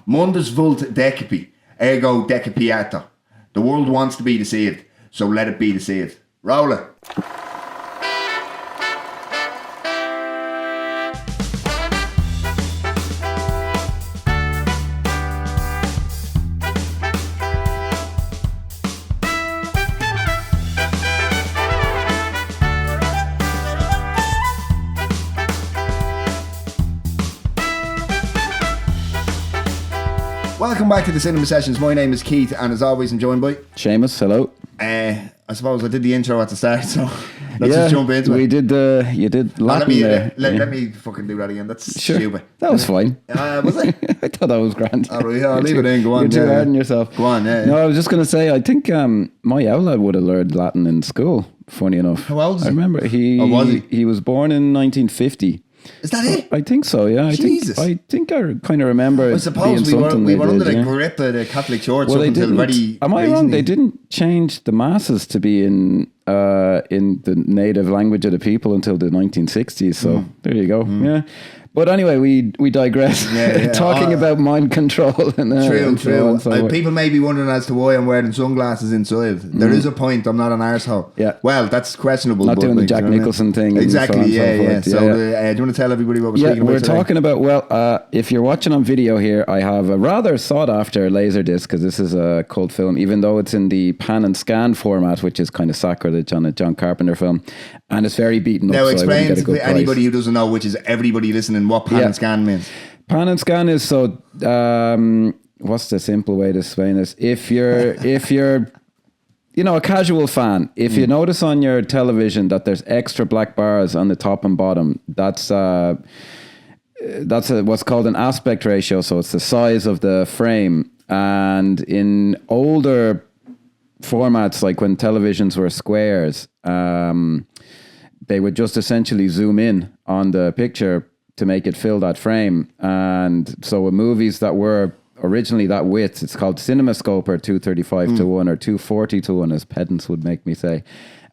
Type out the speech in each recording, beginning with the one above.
Mundus vult decipi, ergo decipiator. The world wants to be deceived, so let it be deceived. Roll it. Welcome back to the Cinema Sessions. My name is Keith, and as always, I'm joined by Seamus. Hello. I suppose I did the intro at the start, so let's just jump into it. You did Latin there. Let me fucking do that again. That's stupid. That was fine. Was it? I thought that was grand. All right, I'll leave it in. Go on. You're too hard on yourself. Go on. No, I was just going to say, I think my outlet would have learned Latin in school. Funny enough. How old is he? I remember was he? He was born in 1950. Is that it? I think so, yeah. Jesus. I think I kind of remember. I suppose we were under the grip of the Catholic Church up until very. Am I recently. wrong? They didn't change the masses to be in the native language of the people until the 1960s. So there you go. Yeah. But anyway, we digress. Talking about mind control. And, true. People may be wondering as to why I'm wearing sunglasses inside. There is a point. I'm not an arsehole. Yeah. Well, that's questionable. Not doing the Jack Nicholson thing. Exactly. And so on Yeah. and so forth. So, do you want to tell everybody what we're speaking about? We're today? talking about, if you're watching on video here, I have a rather sought after Laserdisc, because this is a cult film, even though it's in the pan and scan format, which is kind of sacrilege on a John Carpenter film. And it's very beaten up. Now, so explain to price. anybody who doesn't know, which is everybody listening, what pan and scan means. Pan and scan is what's the simple way to explain this? If you're a casual fan, if you notice on your television that there's extra black bars on the top and bottom, that's what's called an aspect ratio. So it's the size of the frame. And in older formats, like when televisions were squares, they would just essentially zoom in on the picture to make it fill that frame. And so with movies that were originally that width, it's called CinemaScope, or 235 to 1 or 240 to 1, as pedants would make me say.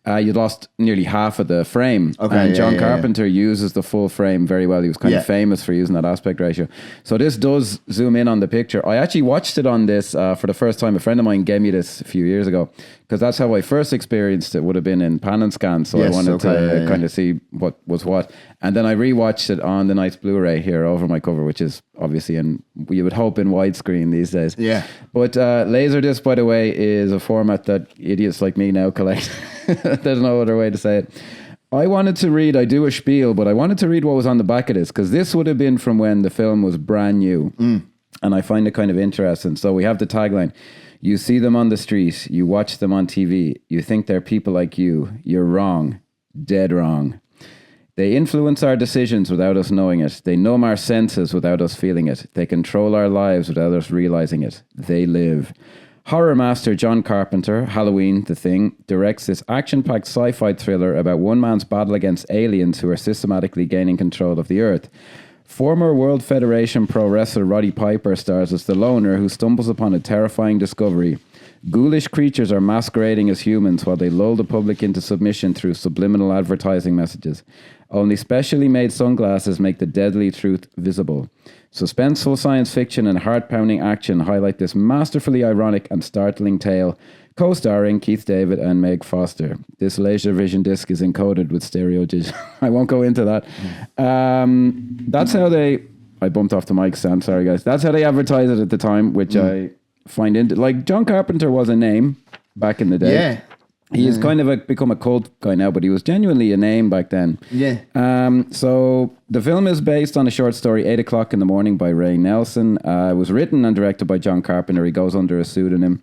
You lost nearly half of the frame. Okay, and John Carpenter uses the full frame very well. He was kind of famous for using that aspect ratio. So this does zoom in on the picture. I actually watched it on this for the first time. A friend of mine gave me this a few years ago, because that's how I first experienced it, would have been in pan and scan. So I wanted to kind of see what was what. And then I rewatched it on the nice Blu-ray here over my cover, which is obviously you would hope in widescreen these days. Yeah. But Laserdisc, by the way, is a format that idiots like me now collect. There's no other way to say it. I wanted to read, I do a spiel, but I wanted to read what was on the back of this, because this would have been from when the film was brand new. And I find it kind of interesting. So we have the tagline: you see them on the street, you watch them on TV, you think they're people like you, you're wrong, dead wrong. They influence our decisions without us knowing it. They numb our senses without us feeling it. They control our lives without us realizing it. They live. Horror master John Carpenter, Halloween, The Thing, directs this action-packed sci-fi thriller about one man's battle against aliens who are systematically gaining control of the Earth. Former World Federation pro wrestler Roddy Piper stars as the loner who stumbles upon a terrifying discovery. Ghoulish creatures are masquerading as humans while they lull the public into submission through subliminal advertising messages. Only specially made sunglasses make the deadly truth visible. Suspenseful science fiction and heart-pounding action highlight this masterfully ironic and startling tale, co-starring Keith David and Meg Foster. This LaserVision disc is encoded with stereo digital. I won't go into that. That's how I bumped off the mic stand, sorry guys. That's how they advertised it at the time, which I find like John Carpenter was a name back in the day. Yeah. He has kind of become a cult guy now, but he was genuinely a name back then. Yeah. So the film is based on a short story, 8 o'clock in the morning, by Ray Nelson. It was written and directed by John Carpenter. He goes under a pseudonym.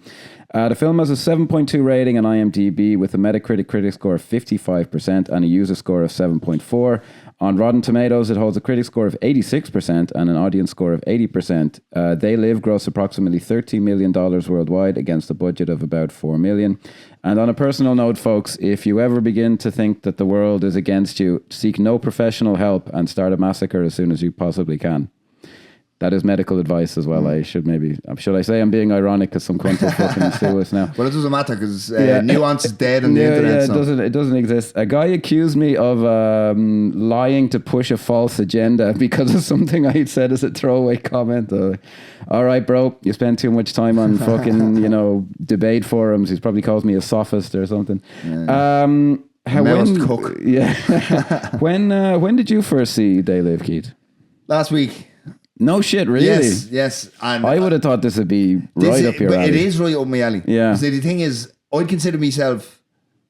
The film has a 7.2 rating on IMDb with a Metacritic critic score of 55% and a user score of 7.4. On Rotten Tomatoes, it holds a critic score of 86% and an audience score of 80%. They Live grossed approximately $13 million worldwide against a budget of about $4 million. And on a personal note, folks, if you ever begin to think that the world is against you, seek no professional help and start a massacre as soon as you possibly can. That is medical advice as well. Should I say I'm being ironic because some cunt will fucking sue us now. Well, it doesn't matter because nuance is dead on the internet. Yeah, it doesn't exist. A guy accused me of lying to push a false agenda because of something I said as a throwaway comment. All right, bro, you spend too much time on fucking, debate forums. He's probably calls me a sophist or something. Yeah. Cook. Yeah. when did you first see They Live, Keith? Last week. No shit, really? Yes. And I would have thought this would be right up your alley. It is right up my alley. Yeah. So the thing is, I'd consider myself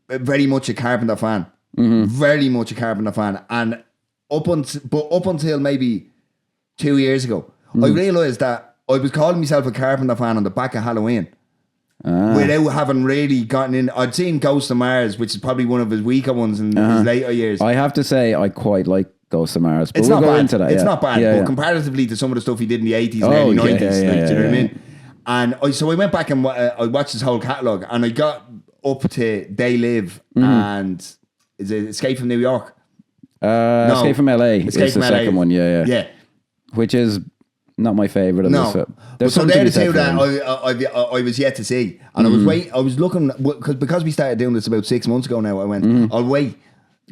very much a Carpenter fan. Mm-hmm. Very much a Carpenter fan. And up until maybe 2 years ago, I realised that I was calling myself a Carpenter fan on the back of Halloween. Without having really gotten in. I'd seen Ghost of Mars, which is probably one of his weaker ones in his later years. I have to say, I quite like Ghost of Mars, but it's we'll not go bad. into that. It's not bad, but comparatively to some of the stuff he did in the 80s and early 90s, do you know what I mean? And so I went back and I watched his whole catalogue, and I got up to They Live and is it Escape from New York? No, Escape from LA. Escape is from the LA. second one, yeah. Which is not my favourite of this. So they're the two that I was yet to see, and I was looking because we started doing this about 6 months ago now. I went, I'll wait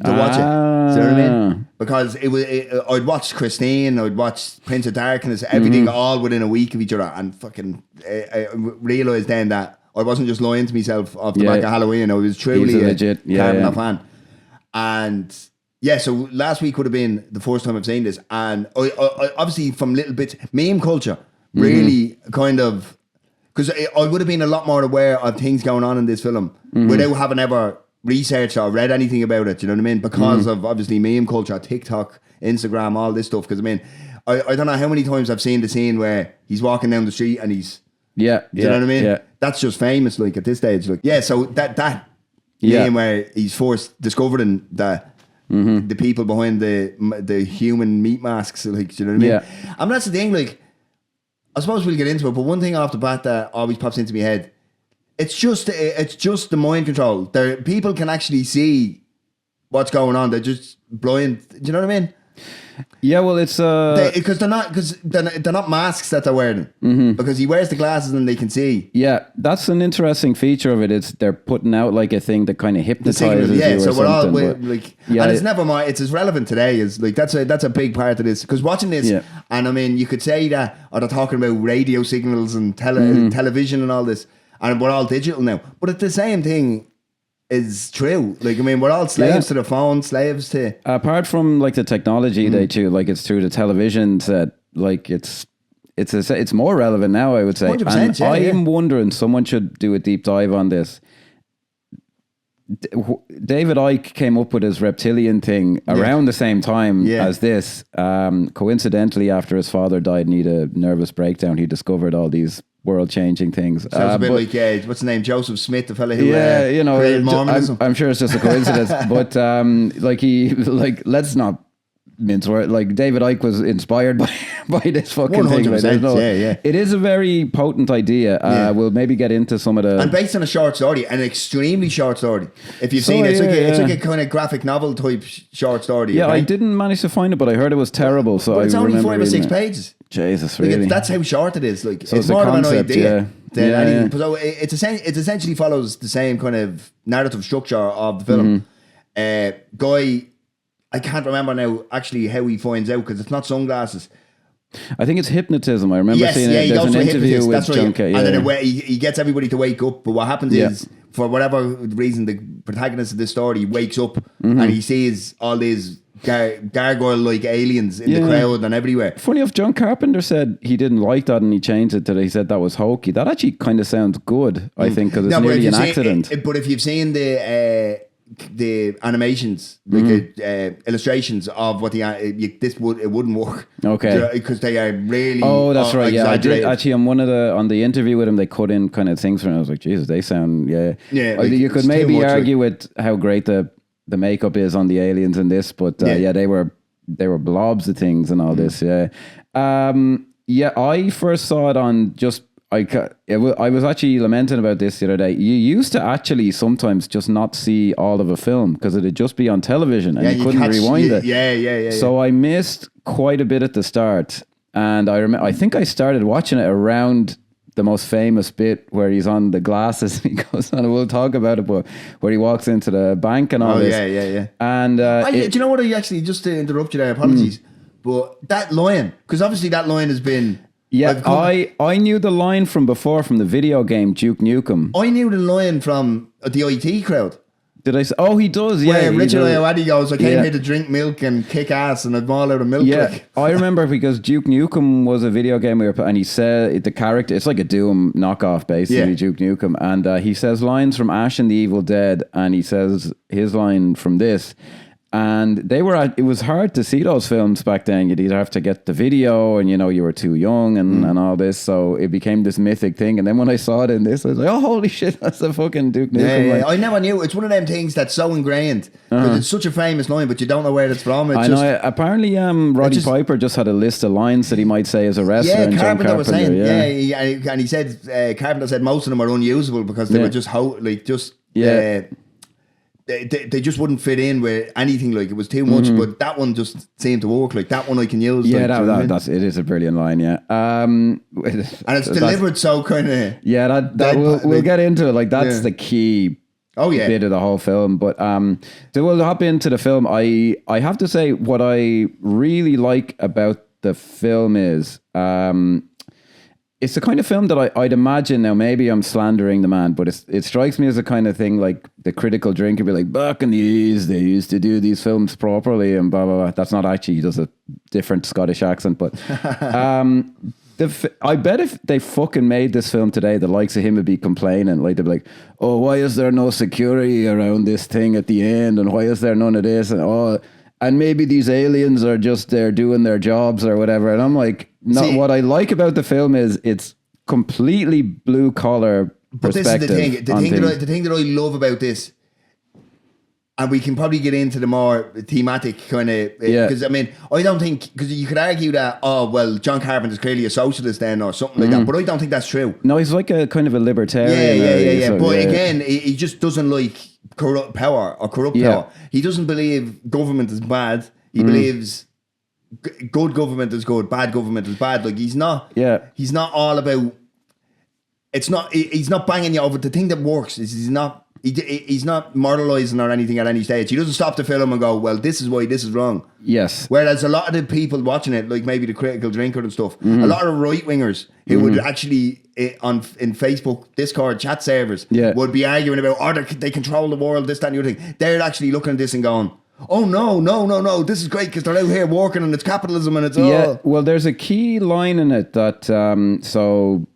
to watch it. Do you know what I mean? Because I'd watched Christine, I'd watched Prince of Darkness, everything all within a week of each other, and fucking I realised then that I wasn't just lying to myself off the back of Halloween. I was truly a legit Carpenter fan. And so last week would have been the first time I've seen this, and I obviously from little bits meme culture really kind of, because I would have been a lot more aware of things going on in this film without having ever researched or read anything about it, you know what I mean? Because of obviously meme culture, TikTok, Instagram, all this stuff. Because I mean, I don't know how many times I've seen the scene where he's walking down the street and he's you know what I mean? That's just famous, like at this stage, like so that meme where he's first discovering that the people behind the human meat masks, like, you know what I mean? And that's the thing, like, I suppose we'll get into it, but one thing off the bat that always pops into my head. It's just the mind control. People can actually see what's going on. They're just blind. Do you know what I mean? Yeah, well, it's because they're not masks that they're wearing. Because he wears the glasses and they can see. Yeah, that's an interesting feature of it. It's they're putting out like a thing that kind of hypnotizes you. So we're all and it's never mind. It's as relevant today as like that's a big part of this. Because watching this, and I mean, you could say that, or they're talking about radio signals and television and all this. And we're all digital now. But it's the same thing is true. Like, I mean, we're all slaves to the phone, slaves to... Apart from, like, the technology, they too, like, it's through the televisions that, like, it's more relevant now, I would say. 100%, and I'm wondering, someone should do a deep dive on this. David Icke came up with his reptilian thing around the same time as this. Coincidentally, after his father died and he had a nervous breakdown, he discovered all these world-changing things. Sounds a bit like what's the name, Joseph Smith, the fella who created Mormonism. I'm sure it's just a coincidence, but let's not mince words. Like, David Icke was inspired by this fucking 100%, thing. Like, it is a very potent idea. We'll maybe get into some of the... And based on a short story, an extremely short story. If you've seen it, it's like a kind of graphic novel type short story. Yeah, I didn't manage to find it, but I heard it was terrible. So it's only 5 or 6 pages. Jesus, really? That's how short it is. Like, so it's more of an concept, idea than anything. So it essentially follows the same kind of narrative structure of the film. Guy, I can't remember now actually how he finds out, because it's not sunglasses. I think it's hypnotism. I remember seeing it. There's an interview with John Carpenter. And then he gets everybody to wake up. But what happens is, for whatever reason, the protagonist of this story wakes up and he sees all these gargoyle-like aliens in the crowd and everywhere. Funny enough, John Carpenter said he didn't like that and he changed it to he said that was hokey. That actually kind of sounds good, I think, because it's nearly an accident. But if you've seen the animations, like illustrations of what it wouldn't work. Okay, because they are really. Oh, that's right. Yeah, I did actually on the interview with him. They cut in kind of things from. I was like, Jesus, they sound Like, you could maybe argue with how great the makeup is on the aliens in this, but they were blobs of things and all this. I first saw it on just. I was actually lamenting about this the other day. You used to actually sometimes just not see all of a film because it'd just be on television and you couldn't rewind it. Yeah. So I missed quite a bit at the start. And I think I started watching it around the most famous bit where he's on the glasses. He goes on, and we'll talk about it, but where he walks into the bank and all this. Yeah. And do you know what? I actually, just to interrupt you there, apologies, but that line, because obviously that line has been. Yeah, I knew the line from before from the video game Duke Nukem. I knew the line from the IT crowd. Did I say? Oh, he does. Yeah, where Richard Ayoade goes, I came here to drink milk and kick ass, and I'm all out of milk. Yeah, I remember because Duke Nukem was a video game and he said the character, it's like a Doom knockoff basically, Duke Nukem, and he says lines from Ash and the Evil Dead, and he says his line from this. And it was hard to see those films back then. You'd either have to get the video, and you were too young and all this. So it became this mythic thing. And then when I saw it in this, I was like, oh, holy shit, that's the fucking Duke Nukem. Yeah. I never knew. It's one of them things that's so ingrained. Because it's such a famous line, but you don't know where it's from. I know. Apparently, Roddy Piper just had a list of lines that he might say as a wrestler. Yeah, and Carpenter John was saying. And he said, Carpenter said most of them are unusable because they were just They just wouldn't fit in with anything. Like, it was too much, but that one just seemed to work. Like, that one I can use. Yeah, like, it is a brilliant line. Yeah, and it's delivered so kind of. Yeah, we'll get into it. Like, that's the key. Oh yeah, bit of the whole film. But so we'll hop into the film. I have to say what I really like about the film is it's the kind of film that I'd imagine, now maybe I'm slandering the man, but it strikes me as a kind of thing like the critical drinker be like, back in the 80s, they used to do these films properly and blah, blah, blah. That's not actually, he does a different Scottish accent, but I bet if they fucking made this film today, the likes of him would be complaining. Like, they'd be like, oh, why is there no security around this thing at the end? And why is there none of this? And maybe these aliens are just there doing their jobs or whatever. And I'm like, no, what I like about the film is it's completely blue collar perspective. But this is the thing that I love about this, and we can probably get into the more thematic kind of, because I mean, I don't think, because you could argue that, John Carpenter's clearly a socialist then or something like that, but I don't think that's true. No, he's like a kind of a libertarian. Yeah. So, but again, he just doesn't like corrupt power. He doesn't believe government is bad. He believes good government is good, bad government is bad. Like, he's not all about, he's not banging you over. The thing that works is he's not moralizing or anything at any stage. He doesn't stop the film and go, well, this is why this is wrong. Yes. Whereas a lot of the people watching it, like maybe the critical drinker and stuff, a lot of right wingers who would actually in Facebook, Discord, chat servers would be arguing about, they control the world, this, that, and the other thing. They're actually looking at this and going, oh no, this is great because they're out here working and it's capitalism and it's all. Yeah, well, there's a key line in it that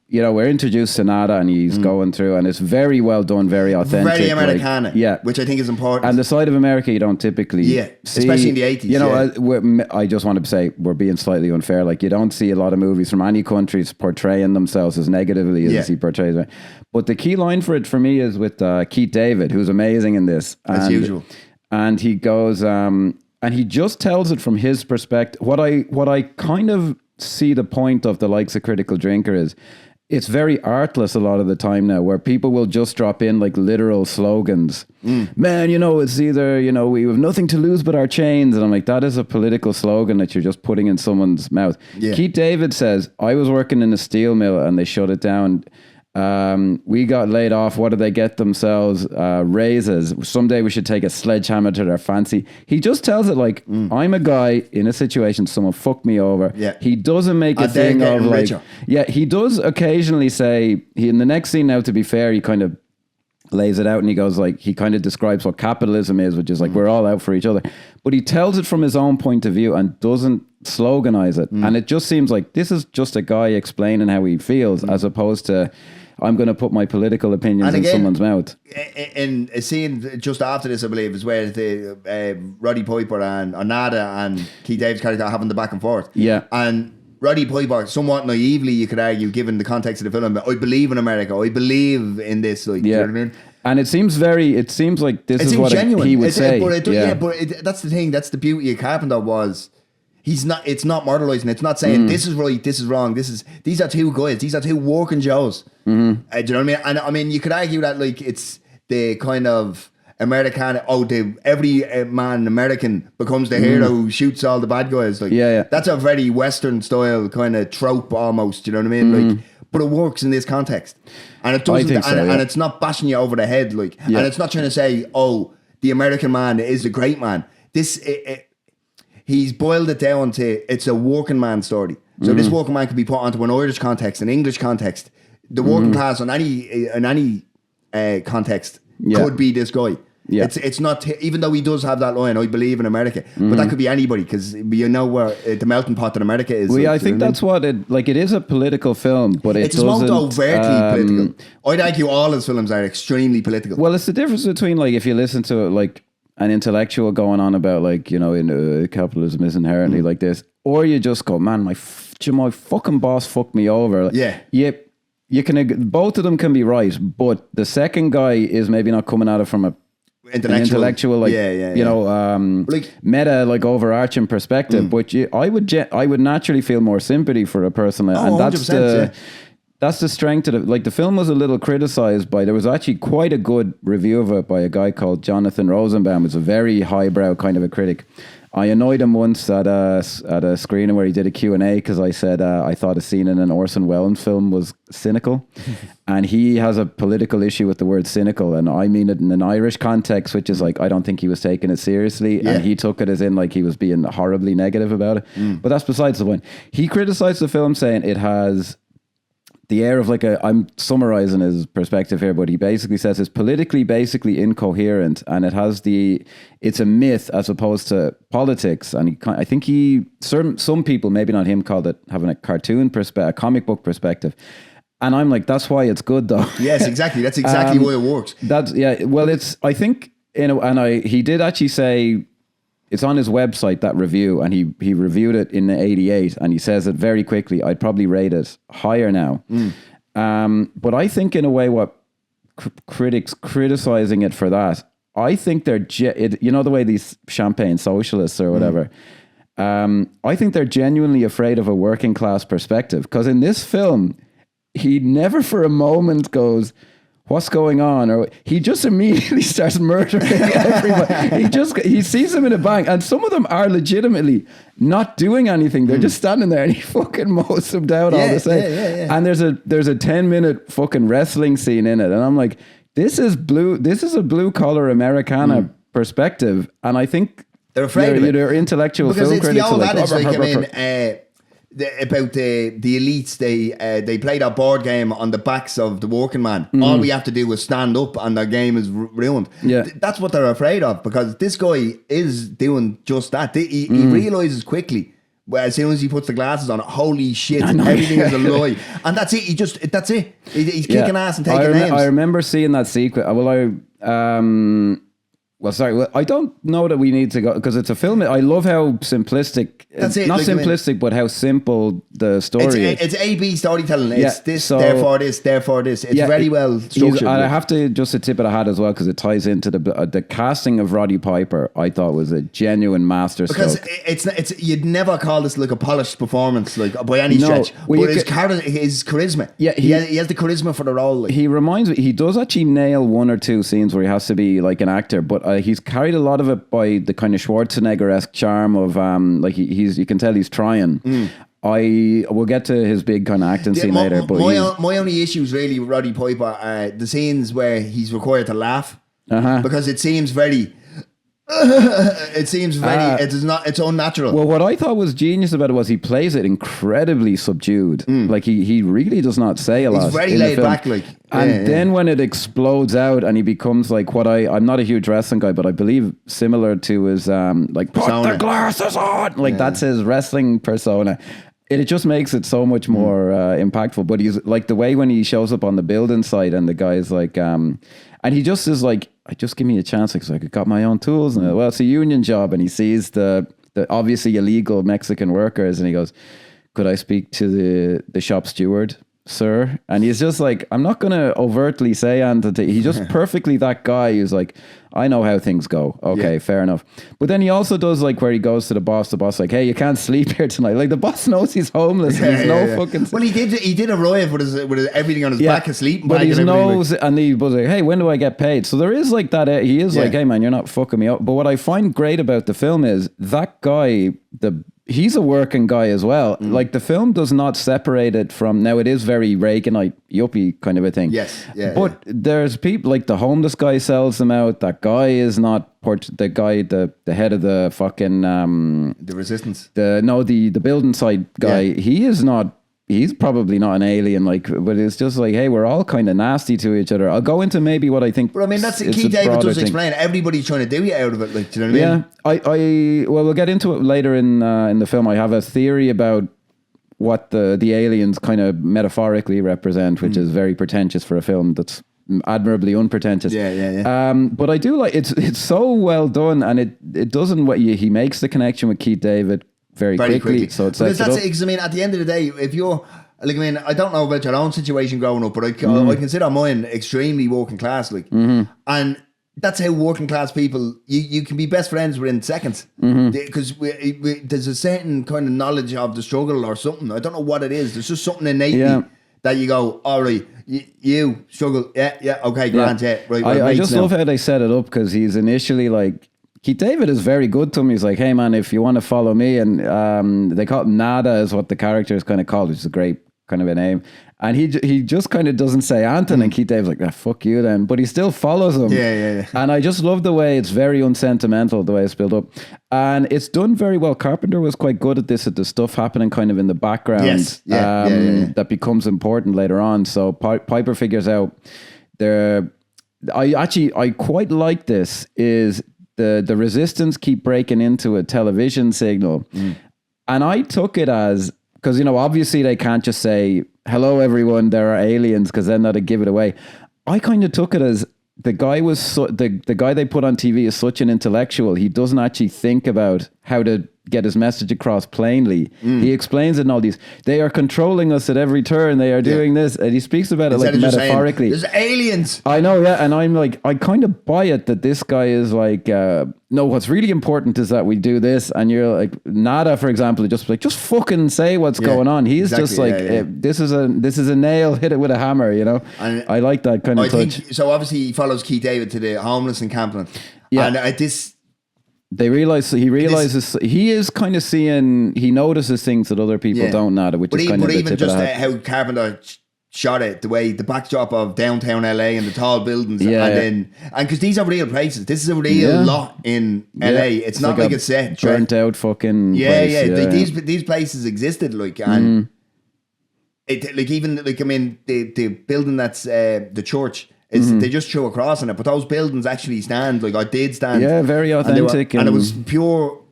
we're introduced to Nada and he's going through, and it's very well done, very authentic. Very Americana, which I think is important. And the side of America you don't typically see, especially in the 80s. I just want to say we're being slightly unfair. Like, you don't see a lot of movies from any countries portraying themselves as negatively as he portrays it. But the key line for me is with Keith David, who's amazing in this. As usual. And he goes, and he just tells it from his perspective. What I kind of see the point of the likes of Critical Drinker is, it's very artless a lot of the time now, where people will just drop in like literal slogans. Man, it's either, we have nothing to lose but our chains. And I'm like, that is a political slogan that you're just putting in someone's mouth. Yeah. Keith David says, I was working in a steel mill and they shut it down. We got laid off. What did they get themselves? Raises. Someday we should take a sledgehammer to their fancy. He just tells it like, I'm a guy in a situation, someone fucked me over. Yeah. He doesn't make a thing of like, richer. Yeah, he does occasionally say, in the next scene now, to be fair, he kind of lays it out and he goes like, he kind of describes what capitalism is, which is like, we're all out for each other. But he tells it from his own point of view and doesn't sloganize it. And it just seems like this is just a guy explaining how he feels, as opposed to, I'm going to put my political opinions in someone's mouth. In a scene just after this, I believe, is where the Roddy Piper and Nada and Keith David's character are having the back and forth. Yeah. And Roddy Piper, somewhat naively, you could argue, given the context of the film, I believe in America. I believe in this. Like, you know what I mean? And it seems like this is what he would say. But that's the thing. That's the beauty of Carpenter was, it's not moralizing. It's not saying this is right, this is wrong. These are two guys. These are two working Joes. Do you know what I mean? And I mean, you could argue that like it's the kind of Americana. Oh, every man American becomes the hero who shoots all the bad guys. Like, that's a very Western style kind of trope almost. You know what I mean? Like, but it works in this context, and it doesn't. And it's not bashing you over the head. Like, and it's not trying to say, oh, the American man is a great man. He's boiled it down to it's a working man story. So this working man can be put onto an Irish context, an English context, the working class in any context could be this guy. Yeah. It's not, even though he does have that line, I believe in America, but that could be anybody, because you know where the melting pot in America is. Well, yeah, I think that's what it is a political film, but it's not overtly political. I'd argue all his films are extremely political. Well, it's the difference between, like, if you listen to like an intellectual going on about, like, you know, capitalism is inherently like this, or you just go, man, my fucking boss fucked me over. Like, you can, both of them can be right, but the second guy is maybe not coming at it from an intellectual, like, you know, like, meta, like, overarching perspective. But I would naturally feel more sympathy for a person, and that's the strength of it. Like, the film was a little criticized there was actually quite a good review of it by a guy called Jonathan Rosenbaum. It's a very highbrow kind of a critic. I annoyed him once at a screening where he did a Q&A because I said I thought a scene in an Orson Welles film was cynical. And he has a political issue with the word cynical, and I mean it in an Irish context, which is like, I don't think he was taking it seriously, and he took it as in like he was being horribly negative about it. But that's besides the point. He criticized the film saying it has the air of like I'm summarizing his perspective here, but he basically says it's politically basically incoherent, and it's a myth as opposed to politics. And I think some people, maybe not him, called it having a cartoon perspective, a comic book perspective. And I'm like, that's why it's good though. Yes, exactly. That's exactly why it works. Well, I think, he did actually say, it's on his website, that review, and he reviewed it in 88, and he says it very quickly. I'd probably rate it higher now. But I think in a way what critics criticizing it for that, I think they're, you know, the way these champagne socialists or whatever, I think they're genuinely afraid of a working class perspective. Because in this film, he never for a moment goes, what's going on? Or he just immediately starts murdering everybody. He sees them in a bank, and some of them are legitimately not doing anything. They're just standing there, and he fucking mows them down all the same. And there's a 10-minute fucking wrestling scene in it, and I'm like, this is a blue collar Americana perspective, and I think they're afraid of it. They're intellectual film critics. Because it's the old adage, about the elites, they play that board game on the backs of the working man. All we have to do is stand up and their game is ruined. That's what they're afraid of, because this guy is doing just that. He realizes quickly, well, as soon as he puts the glasses on, holy shit, everything is a lie. And that's it. That's it. He's kicking ass and taking names. I remember seeing that sequence. I don't know that we need to go, because it's a film. I love how simplistic, not simplistic, but how simple the story is. It's A-B storytelling. It's this, therefore this, therefore this. It's very well structured. And I have to just a tip of the hat as well, because it ties into the casting of Roddy Piper. I thought was a genuine masterstroke. Because you'd never call this like a polished performance, like by any stretch. But his charisma. Yeah, he has the charisma for the role. Like. He reminds me. He does actually nail one or two scenes where he has to be like an actor, but he's carried a lot of it by the kind of Schwarzenegger-esque charm of like you can tell he's trying. I will get to his big kind of acting scene later. But my only issues really with Roddy Piper are the scenes where he's required to laugh, because it seems very. It's unnatural. Well, what I thought was genius about it was he plays it incredibly subdued. Like he really does not say a lot. He's very laid back, like. And then when it explodes out and he becomes like I'm not a huge wrestling guy, but I believe similar to his like persona. Put the glasses on, like that's his wrestling persona. It just makes it so much more impactful. But he's like, the way when he shows up on the building site and the guy's like, and he just is like, just give me a chance. He's like, I got my own tools. And well, it's a union job. And he sees the obviously illegal Mexican workers, and he goes, could I speak to the shop steward? sir. And he's just like, I'm not going to overtly say anything. He's just perfectly that guy who's like, I know how things go. Okay, fair enough. But then he also does like where he goes to the boss like, hey, you can't sleep here tonight. Like the boss knows he's homeless. And he's fucking... Well, he did arrive with everything on his back, a sleeping bag. But he knows, like. and he was like, hey, when do I get paid? So there is like that, he is like, hey man, you're not fucking me up. But what I find great about the film is that guy, he's a working guy as well. Like the film does not separate it from, now it is very Reaganite yuppie kind of a thing. Yes. But there's people like the homeless guy sells them out. That guy is not the guy, the head of the fucking the resistance. The building site guy. Yeah. He is not. He's probably not an alien, like, but it's just like, hey, we're all kind of nasty to each other. I'll go into maybe what I think. But I mean, that's Keith David does explain. Everybody's trying to do you out of it, like, do you know what I mean? Well, we'll get into it later in the film. I have a theory about what the aliens kind of metaphorically represent, which is very pretentious for a film that's admirably unpretentious. Yeah. But I do like it's so well done, and it doesn't he makes the connection with Keith David very quickly. So it's because that's it. I mean, at the end of the day, if you're like, I mean, I don't know about your own situation growing up, but I consider mine extremely working class, like, and that's how working class people you can be best friends within seconds, because there's a certain kind of knowledge of the struggle or something. I don't know what it is. There's just something innately that you go, all right, you struggle, okay, grand, right. I just love how they set it up, because he's initially like, Keith David is very good to him. He's like, hey man, if you want to follow me, and they call it Nada is what the character is kind of called, which is a great kind of a name. And he just kind of doesn't say anything, and Keith David's like, fuck you then. But he still follows him. Yeah. And I just love the way it's very unsentimental, the way it's built up. And it's done very well. Carpenter was quite good at this, at the stuff happening kind of in the background. That becomes important later on. So Piper figures out I quite like this, is the resistance keep breaking into a television signal. And I took it as, because, you know, obviously they can't just say, hello everyone, there are aliens, because then that'd give it away. I kind of took it as the guy was the guy they put on TV is such an intellectual. He doesn't actually think about how to get his message across plainly. He explains it in all these. They are controlling us at every turn. They are doing this, and he speaks about it like metaphorically. Saying, there's aliens. I know, and I'm like, I kind of buy it that this guy is like, no, what's really important is that we do this, and you're like, Nada, for example, just fucking say what's going on. He's just like, this is a nail, hit it with a hammer, you know. And I like that kind of touch. So obviously he follows Keith David to the homeless encampment, and at this. He realizes he is kind of seeing, he notices things that other people don't know, which is kind of the tip of the hat. How Carpenter shot it, the backdrop of downtown LA and the tall buildings, and because these are real places. This is a real lot in LA. It's not like a set burnt out fucking place. These places existed, like, and it, like, even like, I mean, the building that's the church. They just threw a cross on it, but those buildings actually stand. Like, I did stand. Yeah, very authentic. And it was pure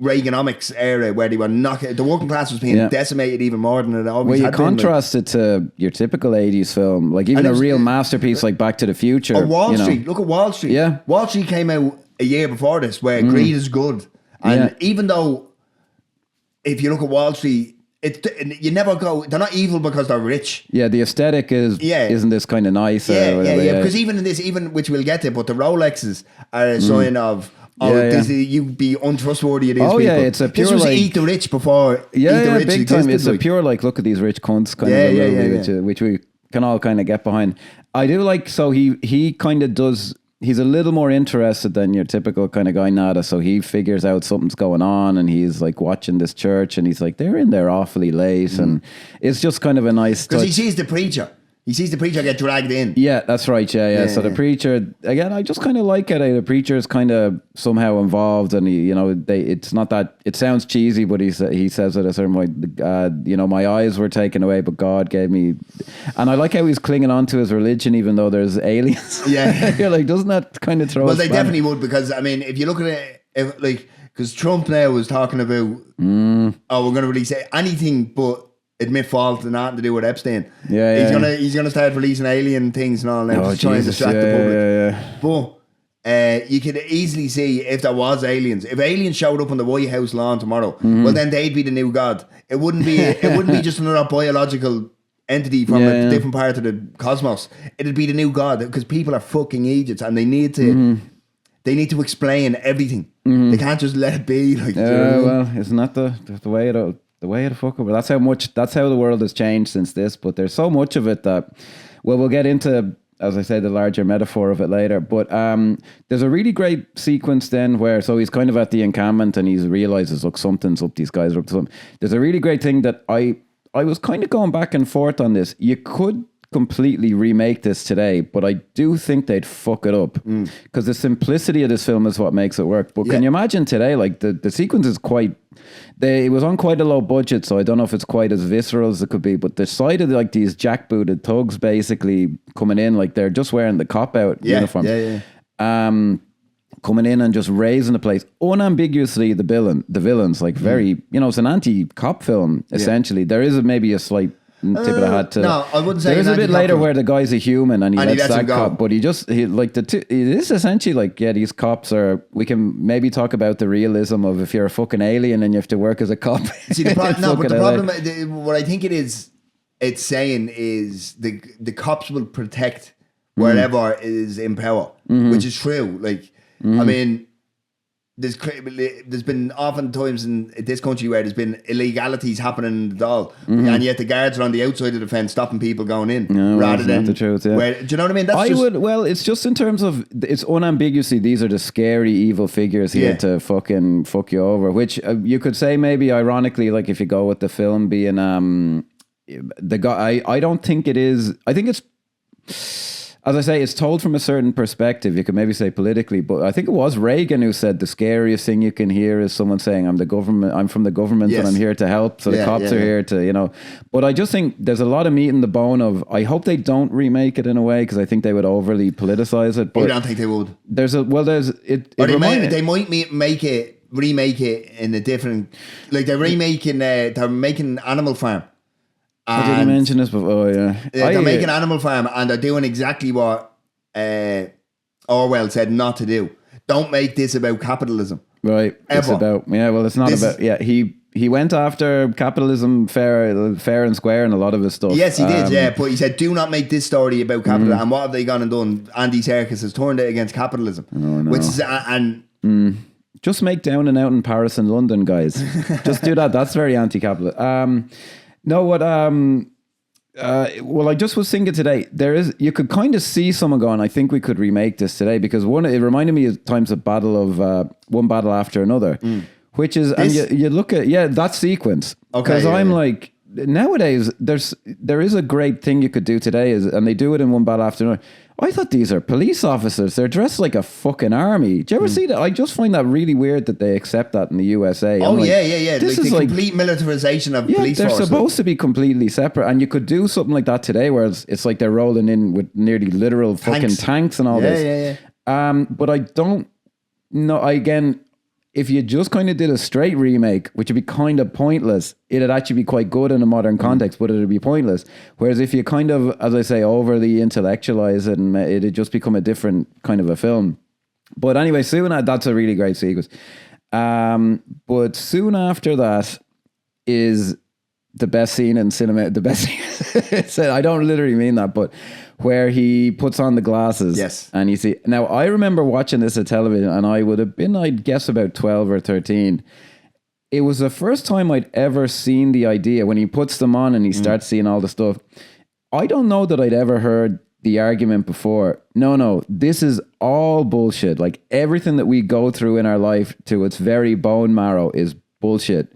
Reaganomics era, where they were the working class was being decimated even more than it always had been. Well, you contrast it to your typical 80s film, like even a real masterpiece like Back to the Future. Or Wall Street. Look at Wall Street. Yeah. Wall Street came out a year before this, where greed is good. And even though, if you look at Wall Street, you never go. They're not evil because they're rich. Yeah, the aesthetic isn't this kind of nice. Because even in this, which we'll get to, but the Rolexes are a sign of you be untrustworthy of these people. It's a pure this was like, eat the rich before. Eat the rich big existed, time. It's a pure like look at these rich cunts kind of movie, which we can all kind of get behind. I do like, so he kind of does. He's a little more interested than your typical kind of guy, Nada. So he figures out something's going on, and he's like watching this church, and he's like, they're in there awfully late, and it's just kind of a nice touch. Because he sees the preacher. He sees the preacher get dragged in. Yeah, that's right. Yeah. So the preacher, again, I just kind of like it. The preacher is kind of somehow involved, and it's not that, it sounds cheesy, but he says it a certain way. My eyes were taken away, but God gave me. And I like how he's clinging on to his religion, even though there's aliens. Yeah, you're like, doesn't that kind of throw? Well, they definitely would, because I mean, if you look at it, because Trump now was talking about, we're going to release anything but admit fault and nothing to do with Epstein. He's gonna start releasing alien things and all that, just trying to distract the public. But you could easily see if there was aliens. If aliens showed up on the White House lawn tomorrow, well then they'd be the new god. It wouldn't be just another biological entity from a different part of the cosmos. It'd be the new god because people are fucking idiots and they need to explain everything. They can't just let it be. Like, well, isn't that the way of the fuck up? That's how the world has changed since this. But there's so much of it that, well, we'll get into, as I say, the larger metaphor of it later. But there's a really great sequence then where, so he's kind of at the encampment and he realizes, look, something's up. These guys are up to something. There's a really great thing that I was kind of going back and forth on this. You could completely remake this today, but I do think they'd fuck it up because the simplicity of this film is what makes it work. But can you imagine today, like the sequence is it was on quite a low budget, so I don't know if it's quite as visceral as it could be, but the sight of like these jackbooted thugs basically coming in, like they're just wearing the cop-out uniform. Coming in and just raising the place unambiguously. The villains, like very, it's an anti-cop film essentially. There is maybe a slight tip of the hat to. No, I wouldn't say. There's a bit later where the guy's a human and he lets that cop, but it is essentially like, these cops are. We can maybe talk about the realism of if you're a fucking alien and you have to work as a cop. See, the problem. What I think it's saying is the cops will protect wherever is in power, which is true. Like, I mean, there's been often times in this country where there's been illegalities happening in the Dáil, and yet the guards are on the outside of the fence stopping people going in, rather than the truth. Yeah. Do you know what I mean? Well, it's just in terms of it's unambiguously these are the scary evil figures here to fucking fuck you over. Which you could say maybe ironically, like if you go with the film being the guy. I don't think it is. I think it's. As I say, it's told from a certain perspective. You could maybe say politically, but I think it was Reagan who said the scariest thing you can hear is someone saying, I'm from the government and I'm here to help. So the cops are here to, But I just think there's a lot of meat in the bone of, I hope they don't remake it in a way because I think they would overly politicize it. But I don't think they would. They might remake it in a different, like they're making Animal Farm. I didn't mention this before. They're making Animal Farm and they're doing exactly what Orwell said not to do. Don't make this about capitalism. Right. Ever. It's about it's not about he went after capitalism fair and square and a lot of his stuff. Yes, he did, but he said do not make this story about capitalism. And what have they gone and done? Andy Serkis has turned it against capitalism. Oh, no. Which is just make Down and Out in Paris and London, guys. Just do that. That's very anti-capitalist. No, what? Well, I just was thinking today. You could kind of see someone going, "I think we could remake this today," because it reminded me of times of one battle after another, which is, and you look at that sequence. Okay, because I'm like, nowadays there is a great thing you could do today and they do it in one battle after another. I thought these are police officers. They're dressed like a fucking army. Do you ever see that? I just find that really weird that they accept that in the USA. This like is the complete militarization of police they're force. Supposed to be completely separate. And you could do something like that today where it's like they're rolling in with nearly literal fucking tanks and all this. But I don't know. Again, if you just kind of did a straight remake, which would be kind of pointless, it'd actually be quite good in a modern context, but it'd be pointless. Whereas if you kind of, as I say, overly intellectualize it, and it'd just become a different kind of a film. But anyway, that's a really great sequence. But soon after that is the best scene in cinema. The best scene. I don't literally mean that, but where he puts on the glasses. Yes. And you see, now I remember watching this at television and I would have been, I'd guess about 12 or 13. It was the first time I'd ever seen the idea when he puts them on and he starts seeing all the stuff. I don't know that I'd ever heard the argument before. No, this is all bullshit. Like everything that we go through in our life to its very bone marrow is bullshit.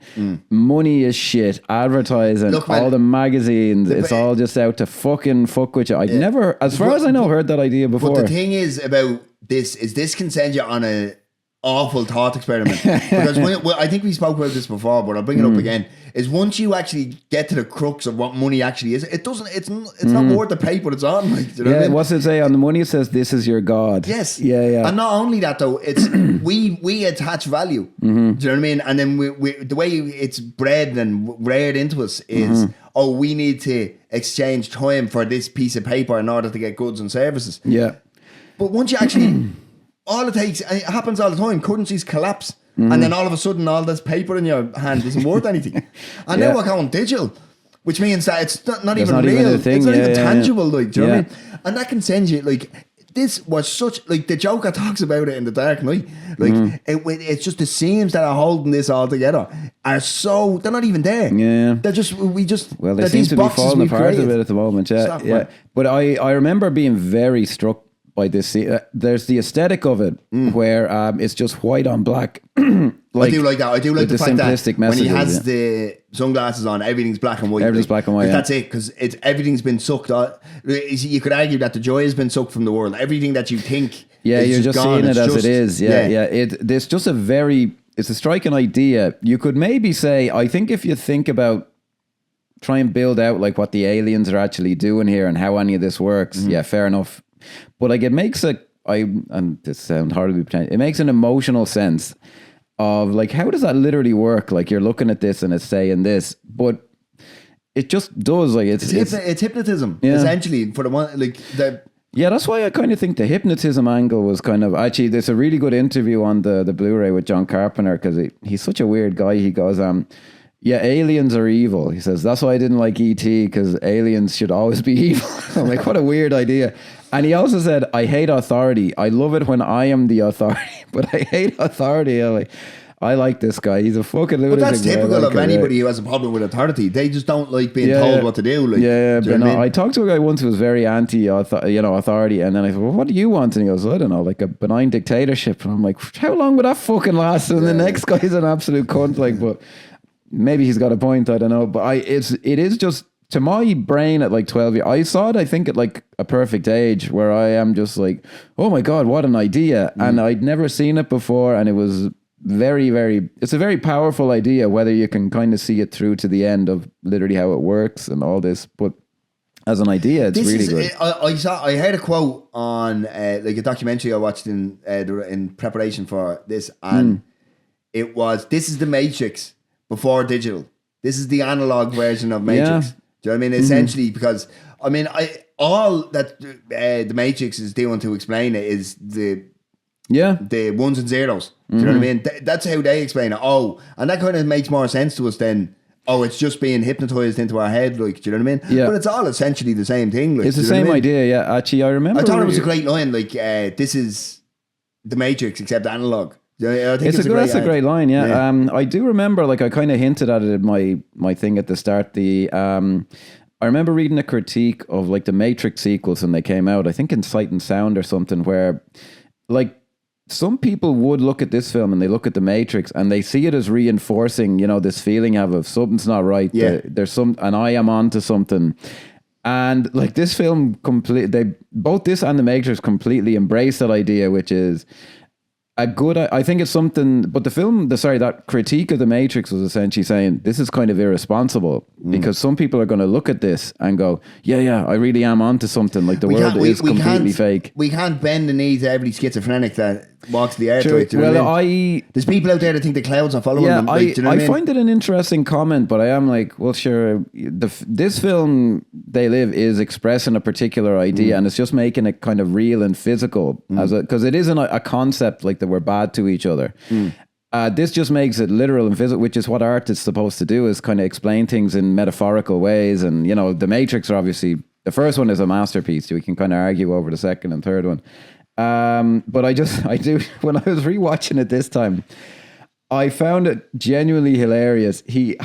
Money is shit. Advertising, look, man, all the magazines, it's all just out to fucking fuck with you. I'd never, as far as I know, heard that idea before. But the thing is about this can send you on an awful thought experiment. Because I think we spoke about this before, but I'll bring it up again. Is once you actually get to the crux of what money actually is, it's not worth the paper it's on. Like, you know what I mean? What's it say on the money? It says this is your God. Yes. Yeah. And not only that though, it's we attach value. Do you know what I mean? And then we the way it's bred and reared into us is we need to exchange time for this piece of paper in order to get goods and services. Yeah. But once you actually all it takes, and it happens all the time, currencies collapse. And then all of a sudden, all this paper in your hand isn't worth anything. And now we're going digital. which means that it's not even not real. even a thing. It's not even tangible. Yeah. Like, do you know what I mean? And that can send you like. This was such like the Joker talks about it in The Dark Knight. Like it's just the seams that are holding this all together are so they're not even there. Yeah, they're just well, they seem to be falling apart a bit at the moment. Yeah, yeah. But I remember being very struck by this scene. There's the aesthetic of it where it's just white on black. I do like that. I do like the fact that when he has yeah. the sunglasses on, everything's black and white. Everything's black and white. Yeah. That's it, because everything's been sucked out. You could argue that the joy has been sucked from the world. Everything that you think, yeah, you're just seeing it as it is. Yeah, yeah. It's just it's a striking idea. You could maybe say, I think if you think about try and build out like what the aliens are actually doing here and how any of this works. Yeah, fair enough. But like it makes and this sounds hard to be pretending. It makes an emotional sense of like, how does that literally work? Like you're looking at this and it's saying this, but it just does. Like it's hypnotism, essentially, for the one like the. Yeah, that's why I kind of think the hypnotism angle was kind of actually. There's a really good interview on the Blu-ray with John Carpenter because he's such a weird guy. He goes, yeah, aliens are evil. He says that's why I didn't like E.T. because aliens should always be evil. I'm like, what a weird idea. And he also said, I hate authority. I love it when I am the authority, but I hate authority. I like this guy. He's a fucking lunatic. But that's typical of anybody who has a problem with authority. They just don't like being told what to do. Like, but no, I talked to a guy once who was very anti, authority, and then I said, "Well, what do you want?" And he goes, "I don't know, like a benign dictatorship." And I'm like, "How long would that fucking last?" And the next guy's an absolute cunt. Like, but maybe he's got a point. I don't know. But it is just to my brain at like 12 years. I saw it, I think, at like a perfect age where I am just like, "Oh my god, what an idea!" And I'd never seen it before, and it was. Very, very, it's a very powerful idea, whether you can kind of see it through to the end of literally how it works and all this. But as an idea, it's really good. I heard a quote on like a documentary I watched in preparation for this, and it was, "This is the Matrix before digital. This is the analog version of Matrix." Do you know what I mean? Essentially, because I mean, all that the Matrix is doing to explain it is the ones and zeros. Do you know what I mean? That's how they explain it. Oh, and that kind of makes more sense to us than, oh, it's just being hypnotized into our head. Like, do you know what I mean? Yeah. But it's all essentially the same thing. Like, it's the same idea. Yeah, actually, I remember. I thought it was a great line. Like, this is the Matrix except analog. I think that's a great line. Yeah. I do remember. Like, I kind of hinted at it in my thing at the start. I remember reading a critique of like the Matrix sequels when they came out. I think in Sight and Sound or something, where like. Some people would look at this film and they look at The Matrix and they see it as reinforcing, this feeling of something's not right. Yeah. There's and I am onto something. And like this film both this and The Matrix completely embrace that idea, which is I think it's something, but that critique of The Matrix was essentially saying this is kind of irresponsible because some people are going to look at this and go, yeah, I really am onto something. Like the world is completely fake. We can't bend the knee to every schizophrenic that walks the earth. True. There's people out there that think the clouds are following them. Like, I find it an interesting comment, but I am like, well, sure, this film They Live is expressing a particular idea and it's just making it kind of real and physical because it isn't a concept like that we're bad to each other. This just makes it literal and physical, which is what art is supposed to do, is kind of explain things in metaphorical ways. And, The Matrix are obviously, the first one is a masterpiece. We can kind of argue over the second and third one. But I do, when I was rewatching it this time, I found it genuinely hilarious. It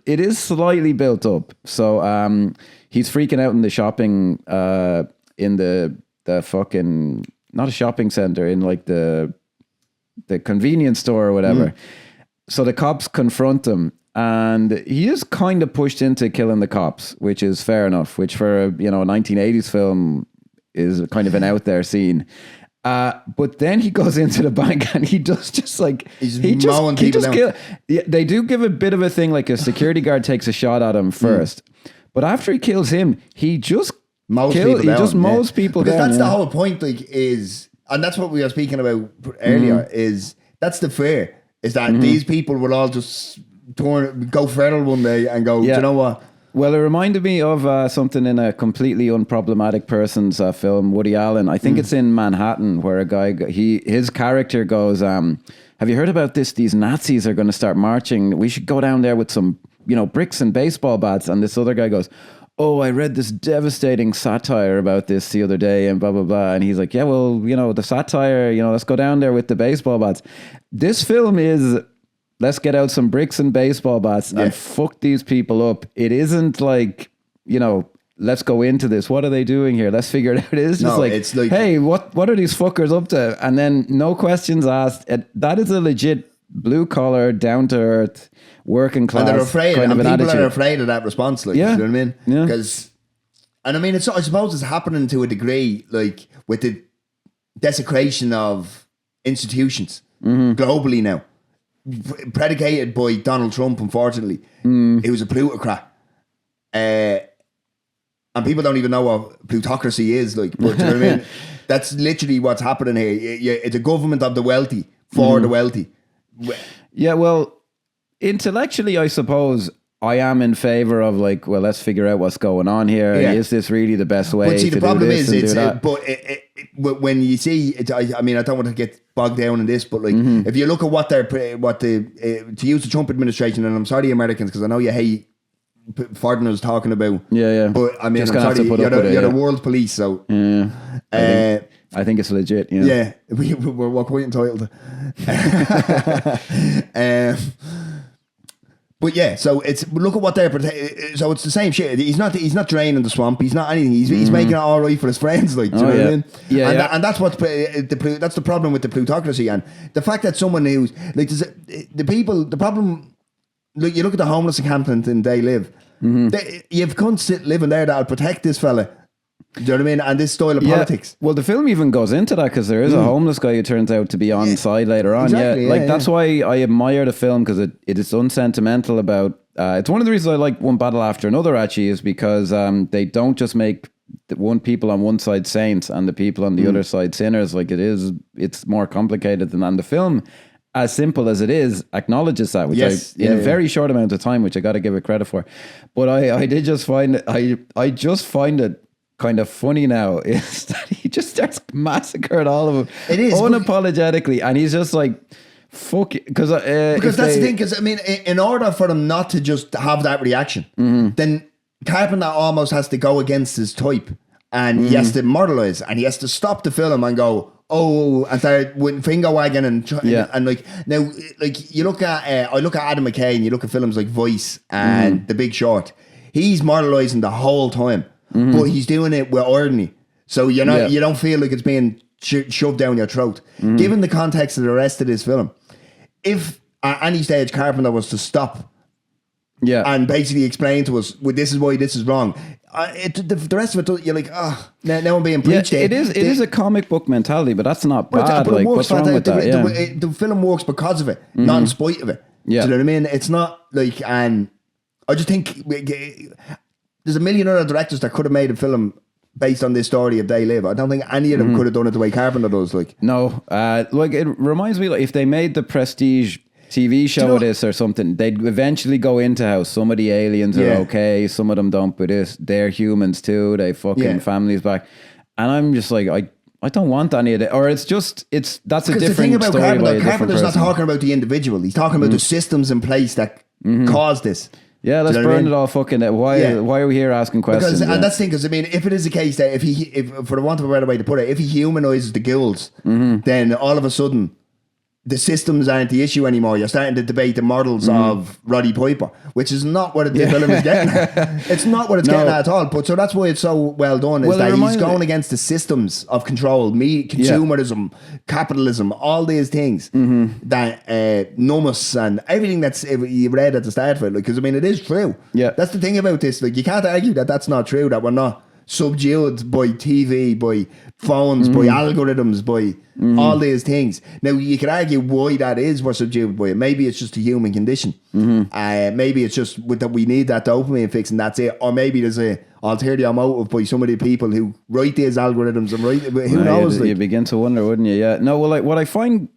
is slightly built up. So, he's freaking out in the shopping, in the fucking, not a shopping center, in like the convenience store or whatever. So the cops confront him and he is kind of pushed into killing the cops, which is fair enough, which for a 1980s film is kind of an out there scene. But then he goes into the bank and he does just like he just kill. They do give a bit of a thing, like a security guard takes a shot at him first, but after he kills him, he just mows people down. That's the whole point. Like and that's what we were speaking about earlier. Is that's the fear? Is that these people will all just go feral one day and go, do you know what? Well, it reminded me of something in a completely unproblematic person's film, Woody Allen. I think it's in Manhattan, where a guy, his character goes, have you heard about this? These Nazis are going to start marching. We should go down there with some bricks and baseball bats. And this other guy goes, oh, I read this devastating satire about this the other day and blah, blah, blah. And he's like, yeah, well, the satire, let's go down there with the baseball bats. This film is, let's get out some bricks and baseball bats and fuck these people up. It isn't like, let's go into this. What are they doing here? Let's figure it out. It is just it's like, hey, what are these fuckers up to? And then no questions asked. That is a legit blue collar, down to earth, working class. And they're afraid, kind of and an people attitude. are afraid of that response. Like, you know what I mean? Yeah. Because, and I mean, I suppose it's happening to a degree, like with the desecration of institutions globally now, predicated by Donald Trump. Unfortunately, he was a plutocrat. And people don't even know what plutocracy is like. But you know what I mean? That's literally what's happening here. It's a government of the wealthy for the wealthy. Yeah, well, intellectually, I suppose I am in favor of like, well, let's figure out what's going on here. Yeah. Is this really the best way? But see, the problem is, when you see, I mean, I don't want to get bogged down in this, but like, if you look at to use the Trump administration, and I'm sorry, Americans, because I know you hate foreigners talking about. Yeah. But I mean, I'm sorry, you're the world police, so. Yeah. I think it's legit. Yeah, we're quite entitled. But yeah, so look at what they're so it's the same shit. He's not draining the swamp. He's not anything. He's making it all right for his friends. Like, do you know what I mean? Yeah, and that's what that's the problem with the plutocracy, and the fact that someone who's like the problem. Look, you look at the homeless encampment in They Live. You've cunts living there that'll protect this fella. Do you know what I mean? And this style of politics. Well, the film even goes into that because there is a homeless guy who turns out to be on side later on. Exactly, That's why I admire the film, because it is unsentimental about. It's one of the reasons I like One Battle After Another, actually, is because they don't just make the people on one side saints and the people on the other side sinners. Like it's more complicated than that. The film, as simple as it is, acknowledges that, which in a very short amount of time, which I got to give it credit for. But I did just find it. I just find it kind of funny now is that he just starts massacring all of them. It is unapologetically, and he's just like, fuck it. Because that's the thing. Because I mean, in order for them not to just have that reaction, then Carpenter almost has to go against his type, and he has to moralize, and he has to stop the film and go, oh, and start with finger wagging and like now, like you look at I look at Adam McKay, and you look at films like Vice and The Big Short. He's moralizing the whole time. But he's doing it with irony, so you don't feel like it's being shoved down your throat. Given the context of the rest of this film, if at any stage Carpenter was to stop, and basically explain to us, well, this is why this is wrong, the rest of it, you're like, now I'm being preached. It is a comic book mentality, but that's not bad. But like, what's wrong with that? The film works because of it, not in spite of it. Do you know what I mean? It's not like, and I just think. There's a million other directors that could have made a film based on this story of They Live. I don't think any of them could have done it the way Carpenter does. Like, no, like it reminds me, like if they made the Prestige TV show of this or something, they'd eventually go into how some of the aliens are okay, some of them don't, but they're humans too. They fucking families back, and I'm just like, I don't want any of that. Or that's a different the thing about story. Carpenter's not talking about the individual. He's talking about the systems in place that caused this. Yeah, let's burn it all fucking. Why are we here asking questions? And that's the thing, because I mean, if it is the case that if for the want of a better way to put it, if he humanizes the ghouls, then all of a sudden the systems aren't the issue anymore. You're starting to debate the models of Roddy Piper, which is not what the film is getting at. It's not what it's getting at all. But so that's why it's so well done, is that he's going against the systems of control, consumerism, capitalism, all these things that numb us and everything that's you read at the start of it. Because I mean, it is true. Yeah, that's the thing about this. Like, you can't argue that that's not true. That we're not subdued by TV, by phones, by algorithms, by all these things. Now, you could argue why that is we're subdued by it. Maybe it's just a human condition. Maybe it's just that we need that dopamine fix and that's it. Or maybe there's a ulterior motive by some of the people who write these algorithms and who knows? You begin to wonder, wouldn't you? Yeah. No, well, like what I find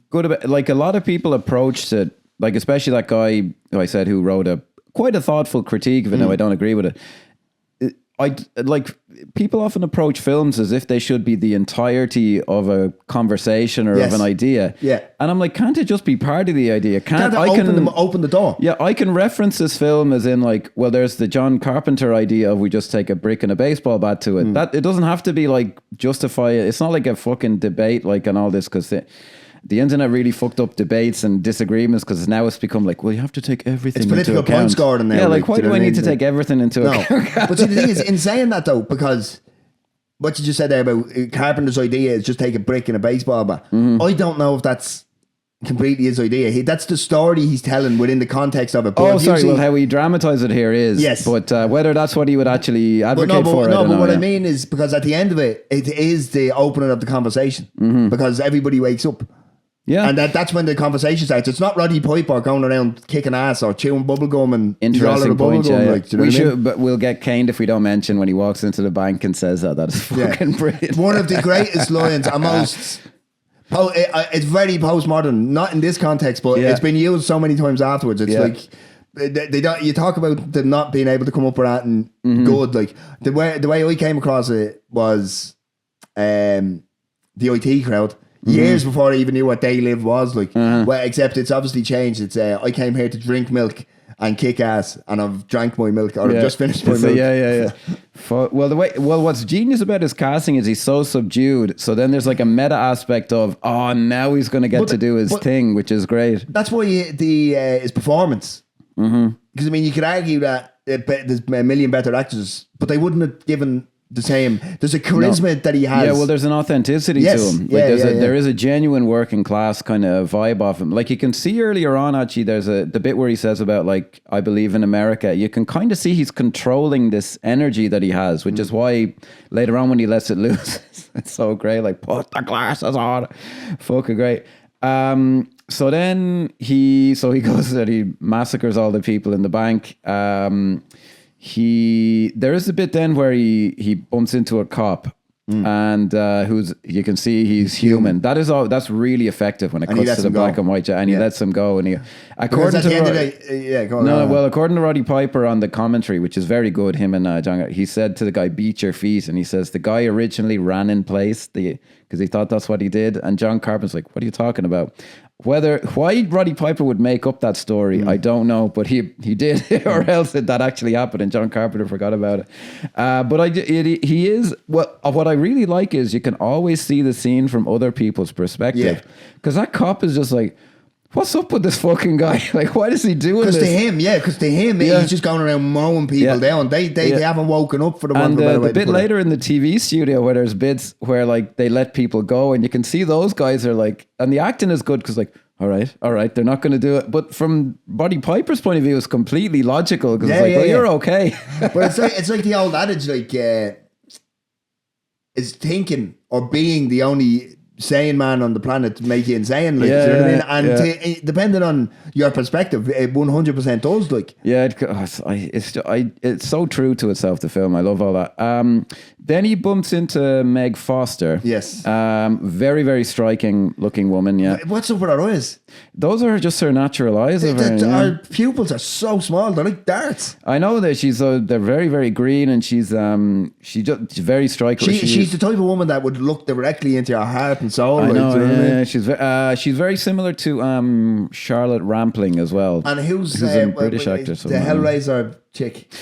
good about, like a lot of people approached it, like especially that guy who I said who wrote quite a thoughtful critique of it. Now, I don't agree with it. like people often approach films as if they should be the entirety of a conversation or of an idea. Yeah. And I'm like, can't it just be part of the idea? Can't I open the door? Yeah, I can reference this film as in like, well, there's the John Carpenter idea of we just take a brick and a baseball bat to it. That it doesn't have to be like justify it. It's not like a fucking debate like and all this because the internet really fucked up debates and disagreements because now it's become like, well, you have to take everything into account. It's political point scoring now. Yeah, like why do I need to take everything into account? But see, the thing is, in saying that though, because what you just said there about Carpenter's idea is just take a brick and a baseball bat. I don't know if that's completely his idea. That's the story he's telling within the context of it. But well, how we dramatize it here is. Yes. But whether that's what he would actually advocate for, I don't know. But what I mean is because at the end of it, it is the opening of the conversation because everybody wakes up. Yeah. And that's when the conversation starts. It's not Roddy Piper going around kicking ass or chewing bubblegum and interesting point. But we'll get caned if we don't mention when he walks into the bank and says that. That is fucking brilliant. One of the greatest lines and most... it's very postmodern, not in this context, but it's been used so many times afterwards. It's like... They don't. You talk about them not being able to come up with that and good. Like the way I came across it was the IT crowd. Years before I even knew what They Live was like. Well, except it's obviously changed. It's I came here to drink milk and kick ass, and I've drank my milk or I've just finished my milk. Well, what's genius about his casting is he's so subdued. So then there's like a meta aspect of now he's going to get to do his thing, which is great. That's why his performance. Because I mean, you could argue that there's a million better actors, but they wouldn't have given the same. There's a charisma that he has. Yeah, well, there's an authenticity to him. Like there is a genuine working class kind of vibe off him. Like you can see earlier on, actually, there's the bit where he says about like, I believe in America. You can kind of see he's controlling this energy that he has, which is why later on when he lets it loose, it's so great. Like, put the glasses on. Fucking great. So then he goes and he massacres all the people in the bank. There is a bit then where he bumps into a cop and you can see he's human. That's really effective when it cuts to the black and white, and he lets him go. And according to Roddy Piper on the commentary, which is very good, him and John, he said to the guy, "Beat your feet," and he says the guy originally ran in place because he thought that's what he did, and John Carpenter's like, "What are you talking about?" Why Roddy Piper would make up that story, I don't know, but he did, or else that actually happened, and John Carpenter forgot about it. But he is what I really like is you can always see the scene from other people's perspective, because that cop is just like, what's up with this fucking guy? Like, why is he doing this? Because to him, he's just going around mowing people down. They haven't woken up for the one. And the bit later in the TV studio where there's bits where like they let people go, and you can see those guys are like, and the acting is good because like, all right, they're not going to do it. But from Roddy Piper's point of view, it's completely logical because it's like, well, you're okay. But it's like the old adage, like, is thinking or being the only sane man on the planet to make you insane, like, do you know what I mean? And depending on your perspective, it 100% does, like. Yeah, it's so true to itself, the film. I love all that. Then he bumps into Meg Foster. Yes. Very, very striking looking woman, yeah. What's up with her eyes? Those are just her natural eyes. Her pupils are so small, they're like darts. I know that they're very, very green, and she's very striking. She's the type of woman that would look directly into your heart and soul. I know, she's very similar to Charlotte Rampling as well. And who's a British actor? The Hellraiser chick.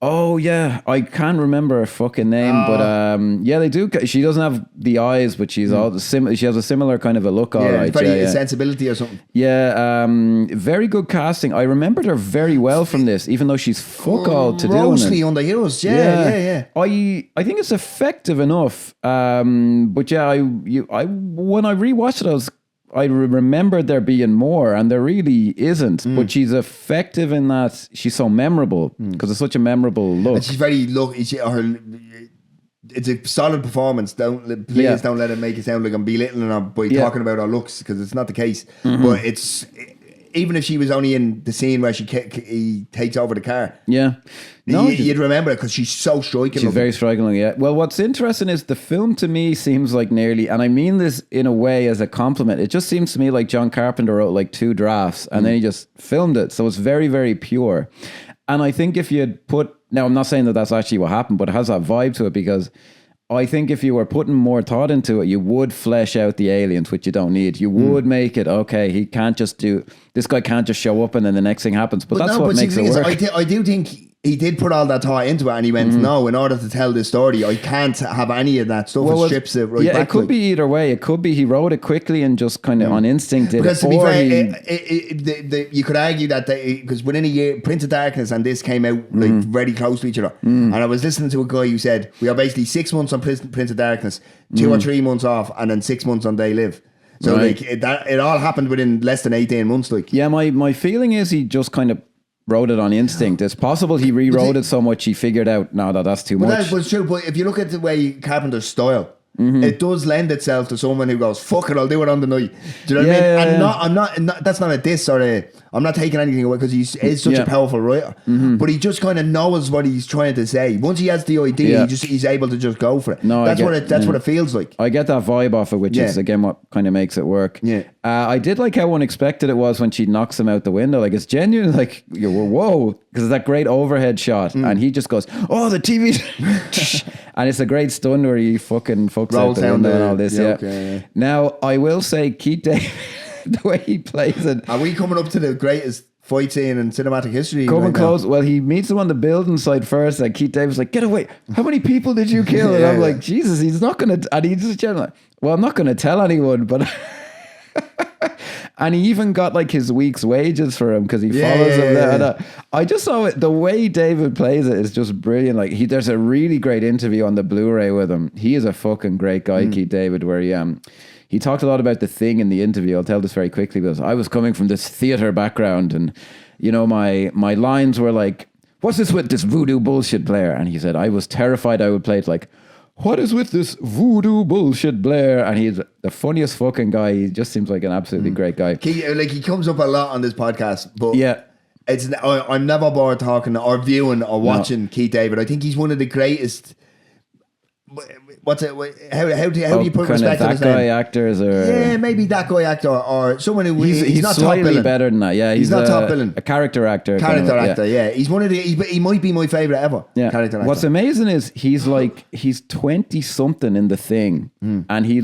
Oh yeah, I can't remember her fucking name, but they do. She doesn't have the eyes, but she's all she has a similar kind of a look. All right, sensibility or something. Yeah, very good casting. I remembered her very well from this, even though she's fuck all to do. Grossly underused. Yeah. I think it's effective enough. But yeah, I when I rewatched it, I remembered there being more, and there really isn't. But she's effective in that she's so memorable because it's such a memorable look. And she's very it's a solid performance. Don't let it make it sound like I'm belittling her by talking about her looks, because it's not the case. But it's even if she was only in the scene where he takes over the car. Yeah. No, you'd remember it because she's so striking. She's very striking, yeah. Well, what's interesting is the film to me seems like nearly, and I mean this in a way as a compliment, it just seems to me like John Carpenter wrote like 2 drafts and then he just filmed it. So it's very, very pure. And I think if you had put Now, I'm not saying that that's actually what happened, but it has that vibe to it, because I think if you were putting more thought into it, you would flesh out the aliens, which you don't need. You would make it, okay, this guy can't just show up and then the next thing happens. But that's what makes it work. I do think he did put all that thought into it, and he went, no, in order to tell this story, I can't have any of that stuff. It strips it right back. Yeah, it could be either way. It could be he wrote it quickly and just kind of on instinct did because it. Because to be fair, you could argue that because within a year, Prince of Darkness and this came out like very close to each other. And I was listening to a guy who said, we are basically 6 months on Prince of Darkness, 2 or 3 months off, and then 6 months on They Live. So like it all happened within less than 18 months. Like, yeah, my feeling is he just kind of wrote it on instinct. It's possible he rewrote it so much he figured out, no, that's too much. That's true, but if you look at the way Carpenter's style, it does lend itself to someone who goes, fuck it, I'll do it on the night. Do you know what I mean? I'm not, that's not a diss or I'm not taking anything away, because he is such a powerful writer. But he just kind of knows what he's trying to say. Once he has the idea, he's able to just go for it. No, that's what it feels like. I get that vibe off it, which is again what kind of makes it work. Yeah. I did like how unexpected it was when she knocks him out the window. Like, it's genuine, like, whoa, because it's that great overhead shot, and he just goes, oh, the TV. And it's a great stun where he fucking fucks out the window and all this. Okay. Now, I will say, Keith David, the way he plays it. Are we coming up to the greatest fight scene in cinematic history? Coming close. Well, he meets him on the building site first, and Keith David's like, get away. How many people did you kill? And I'm like, Jesus, he's not going to. And he's just like, well, I'm not going to tell anyone, but. And he even got like his week's wages for him because he follows him there. I just saw it. The way David plays it is just brilliant. Like there's a really great interview on the Blu-ray with him. He is a fucking great guy, Keith David, where he talked a lot about The Thing in the interview. I'll tell this very quickly because I was coming from this theater background, and my lines were like, "What's this with this voodoo bullshit, Blair?" And he said, "I was terrified I would play it like." What is with this voodoo bullshit, Blair? And he's the funniest fucking guy. He just seems like an absolutely great guy. He comes up a lot on this podcast, but I'm never bored talking or viewing or watching Keith David. I think he's one of the greatest. What's it? How do you put respect on his name? That guy actors, or maybe that guy actor or someone who he's not slightly top billing. Better than that. Yeah, he's not top billing. A character actor. Yeah. He's one of the. He might be my favorite ever. Yeah. Character actor. What's amazing is he's 20 something in The Thing, and he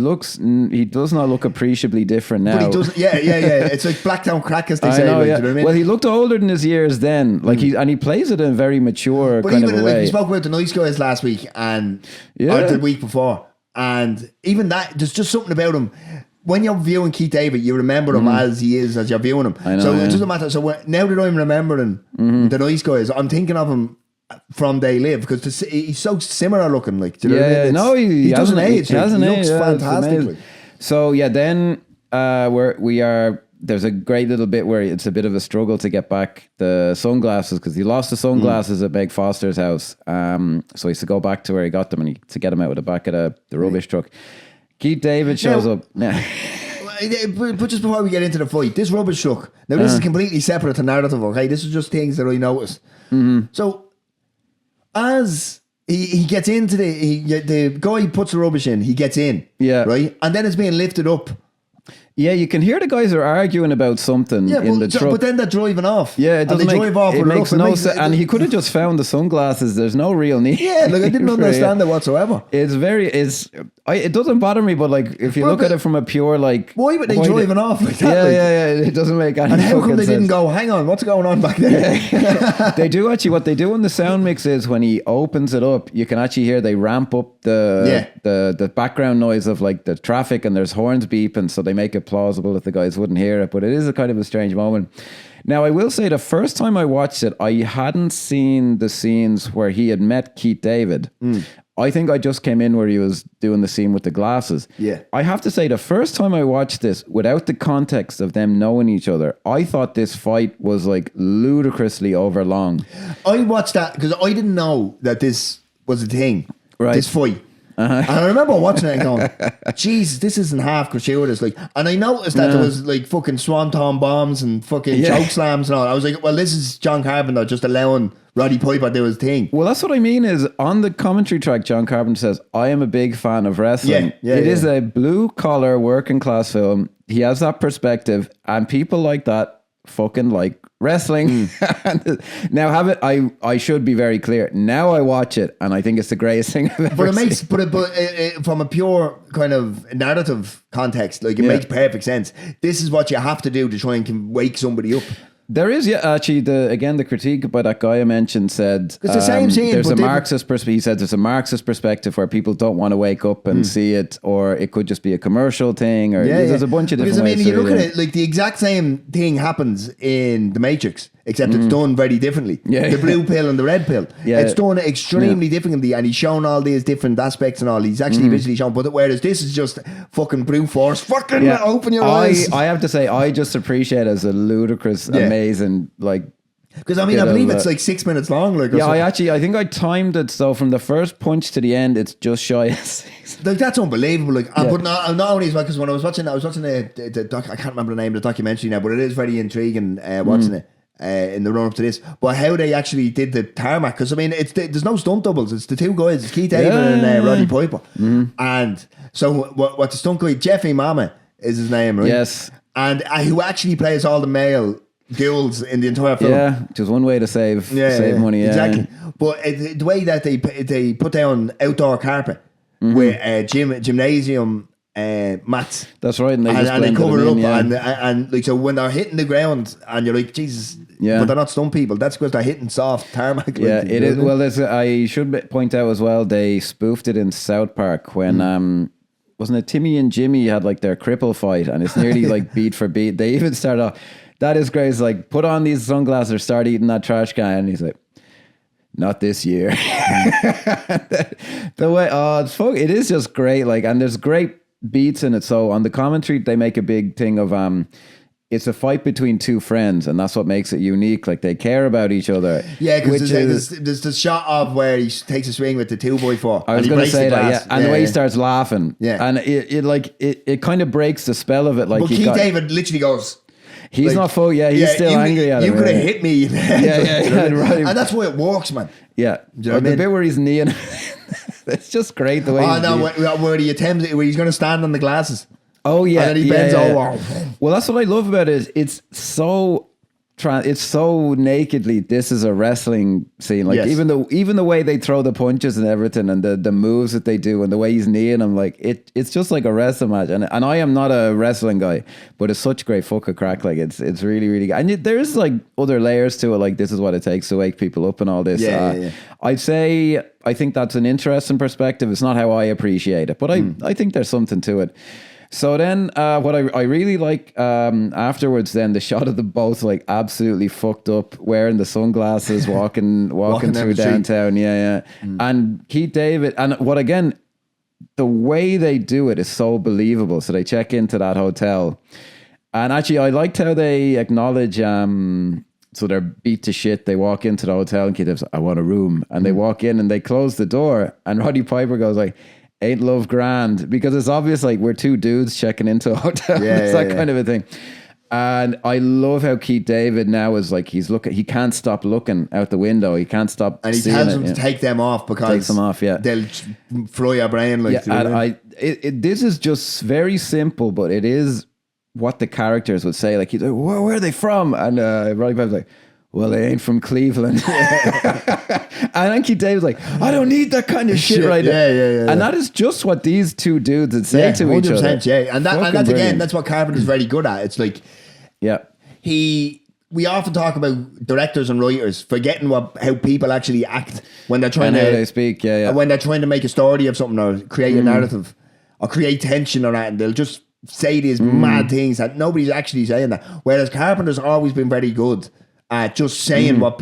does not look appreciably different now. But he does. Yeah. It's like Blacktown crack, as they say. Know, do you know what I mean? Well, he looked older than his years then. Like he plays it in a very mature kind of a way. We spoke about The Nice Guys last week and or the week before. And even that, there's just something about him. When you're viewing Keith David, you remember him as he is as you're viewing him. I know, so it doesn't matter. So now that I'm remembering The Nice Guys, I'm thinking of him from They Live because he's so similar looking. Like, do you know what I mean? No, he doesn't age. He looks fantastic. So then we are. There's a great little bit where it's a bit of a struggle to get back the sunglasses because he lost the sunglasses at Meg Foster's house. So he has to go back to where he got them and to get them out of the back of the rubbish truck. Keith David shows up. But just before we get into the fight, this rubbish truck. Now this is completely separate to narrative. Okay, this is just things that I noticed. So as he gets into the guy puts the rubbish in, he gets in. Yeah. Right, and then it's being lifted up. Yeah, you can hear the guys are arguing about something in the truck. But then they're driving off. Yeah, it doesn't make no sense. And he could have just found the sunglasses. There's no real need. Yeah, like I didn't understand it whatsoever. It doesn't bother me, but like if you look at it from a pure like, why were they driving off like that? Yeah. It doesn't make any sense. And how come they didn't go, hang on, what's going on back there? They do actually. What they do in the sound mix is when he opens it up, you can actually hear they ramp up the background noise of like the traffic, and there's horns beeping, so they make it plausible that the guys wouldn't hear it. But it is a kind of a strange moment. Now, I will say the first time I watched it, I hadn't seen the scenes where he had met Keith David. I think I just came in where he was doing the scene with the glasses. Yeah. I have to say, the first time I watched this, without the context of them knowing each other, I thought this fight was like ludicrously overlong. I watched that because I didn't know that this was a thing. Right. This fight. And I remember watching it and going, Jesus, this isn't half gratuitous. Like, and I noticed that there was like fucking swanton bombs and fucking choke slams and all. I was like, well, this is John Carpenter just allowing Roddy Piper do his thing. Well, that's what I mean is on the commentary track, John Carpenter says, I am a big fan of wrestling. It is a blue collar working class film. He has that perspective, and people like that fucking like wrestling. Now I should be very clear. Now I watch it and I think it's the greatest thing I've ever But it makes, seen. but from a pure kind of narrative context, like it makes perfect sense. This is what you have to do to try and wake somebody up. There is, actually, the critique by that guy I mentioned said it's the same scene. There's a Marxist perspective. He said there's a Marxist perspective where people don't want to wake up and see it, or it could just be a commercial thing, or there's a bunch of different ways. Because you look at it, like the exact same thing happens in The Matrix, except it's done very differently. The blue pill and the red pill. It's done extremely differently, and he's shown all these different aspects and all. He's actually visually shown, but whereas this is just fucking brute force. Fucking open your eyes. I have to say, I just appreciate it as a ludicrous, amazing, like. Because I believe it's like 6 minutes long. Like, I think I timed it so from the first punch to the end, it's just shy of 6. Like that's unbelievable. Like, but not only as well, because when I was watching the doc, I can't remember the name of the documentary now, but it is very intriguing watching it in the run up to this. But how they actually did the tarmac, because there's no stunt doubles. It's the two guys, it's Keith David and Roddy Piper, and so what the stunt guy Jeffrey Mama is his name, right? Yes, and who actually plays all the male ghouls in the entire film. Yeah, which is one way to save money. Exactly. But the way that they put down outdoor carpet with gymnasium mats. That's right, and they cover it up, and like so when they're hitting the ground, and you're like, Jesus. Yeah. But they're not stunt people. That's because they're hitting soft tarmac. Yeah, it is. Well, I should point out as well, they spoofed it in South Park when wasn't it Timmy and Jimmy had like their cripple fight, and it's nearly like beat for beat. They even started off. That is great. It's like, put on these sunglasses or start eating that trash can. And he's like, not this year. The way, it is just great. Like, and there's great beats in it. So on the commentary, they make a big thing of, it's a fight between two friends, and that's what makes it unique. Like, they care about each other. Yeah, because there's the shot of where he takes a swing with the 2x4. I was going to say that, yeah. And the way he starts laughing. Yeah. And it kind of breaks the spell of it. Like, but Keith David literally goes, he's like, not full. Yeah, he's still angry at him. You could have hit me. Right. And that's why it works, man. Yeah. Do you know the bit where he's kneeing, it's just great the way. Where he attempts it, where he's going to stand on the glasses. Oh yeah, and then he bends over. Well, that's what I love about it. It's so nakedly. This is a wrestling scene. Like even the way they throw the punches and everything, and the moves that they do, and the way he's kneeing him, like it's just like a wrestling match. And I am not a wrestling guy, but it's such great fucking crack. Like it's really really good. And there's like other layers to it. Like this is what it takes to wake people up and all this. I'd say I think that's an interesting perspective. It's not how I appreciate it, but I think there's something to it. So then what I really like afterwards, then the shot of them both like absolutely fucked up, wearing the sunglasses, walking through downtown. And Keith David, and what again, the way they do it is so believable. So they check into that hotel, and actually I liked how they acknowledge so they're beat to shit. They walk into the hotel and Keith David's, I want a room. And they walk in and they close the door, and Roddy Piper goes like, ain't love grand, because it's obvious like we're two dudes checking into a hotel. It's that kind of a thing. And I love how Keith David now is like, he can't stop looking out the window. He can't stop. And he tells them to take them off because takes them off, they'll fry your brain. Like, and this is just very simple, but it is what the characters would say. Like, he's like, where are they from? And Roddy Piper's like, well, they ain't from Cleveland. And then Keith David's like, I don't need that kind of shit right now. And that is just what these two dudes would say to each other. Yeah, and that's again, that's what Carpenter's very good at. It's like, we often talk about directors and writers forgetting how people actually act when they're trying how they speak. When they're trying to make a story of something or create a narrative or create tension or that, and they'll just say these mad things that nobody's actually saying that. Whereas Carpenter's always been very good at just saying what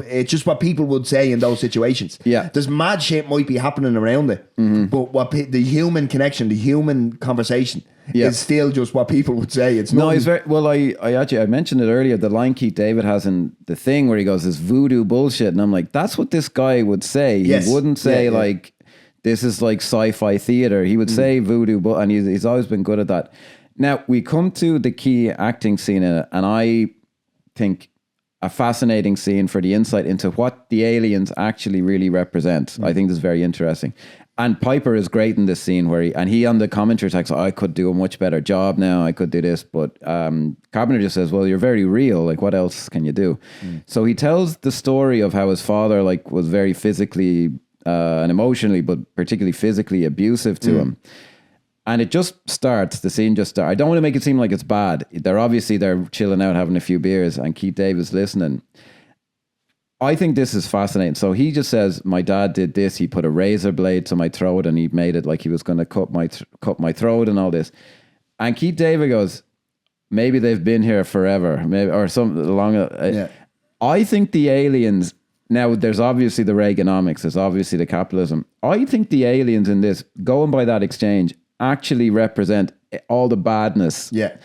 people would say in those situations. Yeah, there's mad shit might be happening around it, but the human connection, the human conversation, is still just what people would say. It's no, he's very well. I mentioned it earlier. The line Keith David has in the thing where he goes, "This voodoo bullshit," and I'm like, that's what this guy would say. He wouldn't say like, "This is like sci-fi theater." He would say voodoo, and he's always been good at that. Now we come to the key acting scene in it, and I think a fascinating scene for the insight into what the aliens actually really represent. I think this is very interesting. And Piper is great in this scene where he on the commentary text, I could do a much better job now. I could do this. But Carpenter just says, well, you're very real. Like, what else can you do? So he tells the story of how his father like was very physically and emotionally, but particularly physically abusive to him. And it just starts, the scene just starts. I don't want to make it seem like it's bad. They're chilling out, having a few beers, and Keith David's listening. I think this is fascinating. So he just says, my dad did this. He put a razor blade to my throat and he made it like he was going to cut my throat and all this. And Keith David goes, maybe they've been here forever, maybe, or something along. I think the aliens, now there's obviously the Reaganomics, there's obviously the capitalism. I think the aliens in this, going by that exchange, actually represent all the badness. Yeah.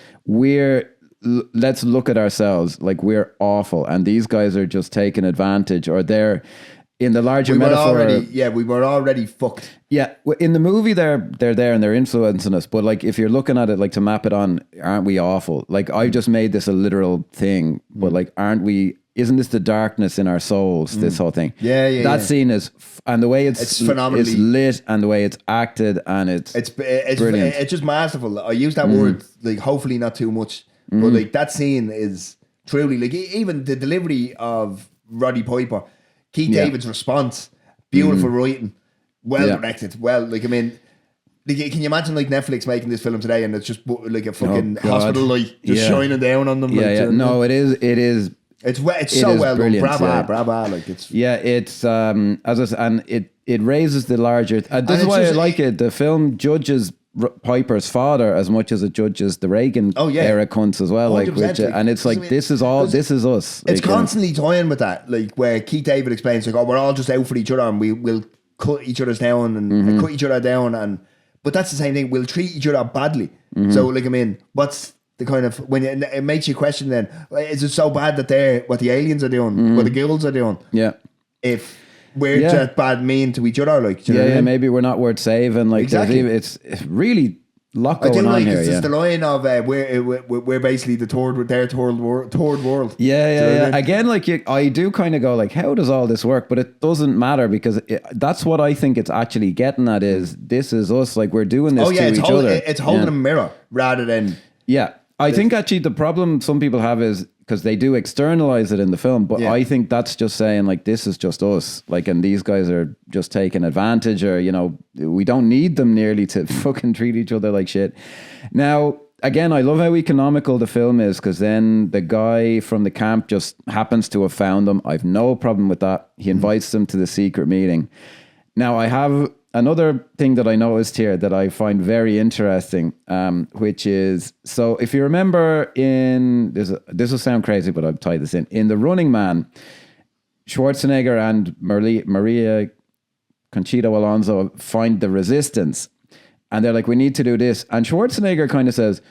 Let's look at ourselves like we're awful and these guys are just taking advantage, or they're in the larger metaphor. We were already fucked. Yeah. In the movie, they're there and they're influencing us. But like, if you're looking at it, like to map it on, aren't we awful? Like I've just made this a literal thing, but like, isn't this the darkness in our souls? This whole thing. That scene is, and the way it's phenomenally it's lit and the way it's acted and it's brilliant. It's just masterful. I use that word, like hopefully not too much. But like that scene is truly like even the delivery of Roddy Piper, Keith David's response, beautiful writing, well directed. Well, like I mean, like, can you imagine like Netflix making this film today and it's just like a fucking hospital light just shining down on them? No, it is. It's so well done. Brava. Like it's it raises the larger. This is why I like it. The film judges Piper's father as much as it judges the Reagan-era cunts as well. Like, and it's like, this is us. It's constantly toying with that, like where Keith David explains, like, we're all just out for each other and we will cut each other's down and cut each other down, but that's the same thing. We'll treat each other badly. So, like, I mean, what's the kind of it makes you question? Then is it so bad that what the aliens are doing, what the guilds are doing? Yeah, if we're just bad mean to each other, like maybe we're not worth saving. Like it's really lot going on here. It's the line of we're basically the third world. Again, like I do kind of go like, how does all this work? But it doesn't matter because that's what I think it's actually getting at is this is us. Like we're doing this to each other. It's holding a mirror rather than I think actually the problem some people have is because they do externalize it in the film, but I think that's just saying like, this is just us, like, and these guys are just taking advantage, or, you know, we don't need them nearly to fucking treat each other like shit. Now, again, I love how economical the film is, because then the guy from the camp just happens to have found them. I've no problem with that. He invites them to the secret meeting. Now, I have another thing that I noticed here that I find very interesting, which is, so if you remember this will sound crazy, but I've tied this in The Running Man, Schwarzenegger and Maria Conchita Alonso find the resistance and they're like, we need to do this. And Schwarzenegger kind of says,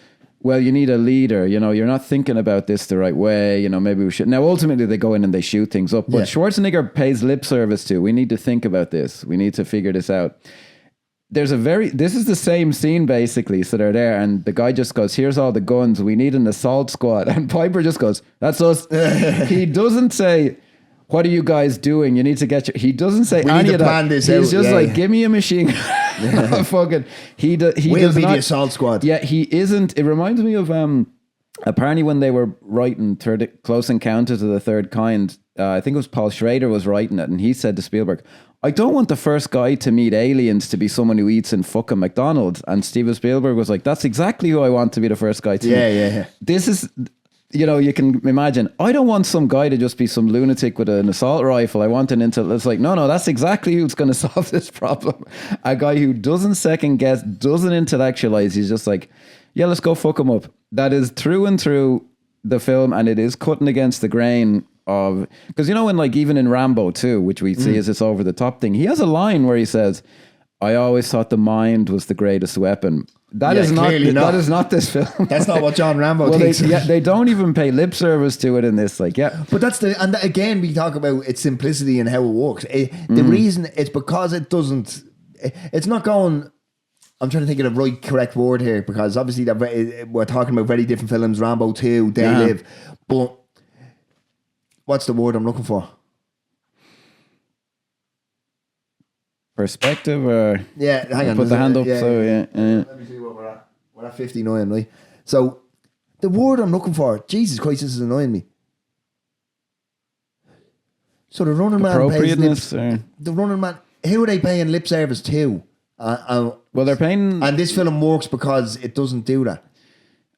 well, you need a leader, you know, you're not thinking about this the right way, you know, maybe we should. Now, ultimately, they go in and they shoot things up. But Schwarzenegger pays lip service to, we need to think about this. We need to figure this out. This is the same scene, basically. So they're there, and the guy just goes, here's all the guns. We need an assault squad. And Piper just goes, that's us. He doesn't say, what are you guys doing? You need to get he doesn't say any of that. He's just like, give me a machine. Fucking, he does be not, the assault squad. Yeah, he isn't. It reminds me of apparently when they were writing Close Encounters of the Third Kind, I think it was Paul Schrader was writing it, and he said to Spielberg, I don't want the first guy to meet aliens to be someone who eats in fucking McDonald's. And Steven Spielberg was like, that's exactly who I want to be the first guy to meet. Yeah. This is, you know, you can imagine, I don't want some guy to just be some lunatic with an assault rifle. I want it's like, no, that's exactly who's going to solve this problem. A guy who doesn't second guess, doesn't intellectualize. He's just like, yeah, let's go fuck him up. That is through and through the film, and it is cutting against the grain of, because, you know, in like even in Rambo 2, which we see as this over the top thing, he has a line where he says, I always thought the mind was the greatest weapon. That is not this film. That's not what John Rambo thinks. They don't even pay lip service to it in this. Like, but that's and again, we talk about its simplicity and how it works. The reason it's because it doesn't. It's not going. I'm trying to think of the right correct word here, because obviously we're talking about very different films. Rambo 2, They Live, but what's the word I'm looking for? perspective, or hang on. put the hand up. Yeah. Let me see what we're at. We're at 59, right? So the word I'm looking for, Jesus Christ, this is annoying me. So the running man pays the running man. Who are they paying lip service to? Well, they're paying, and this film works because it doesn't do that.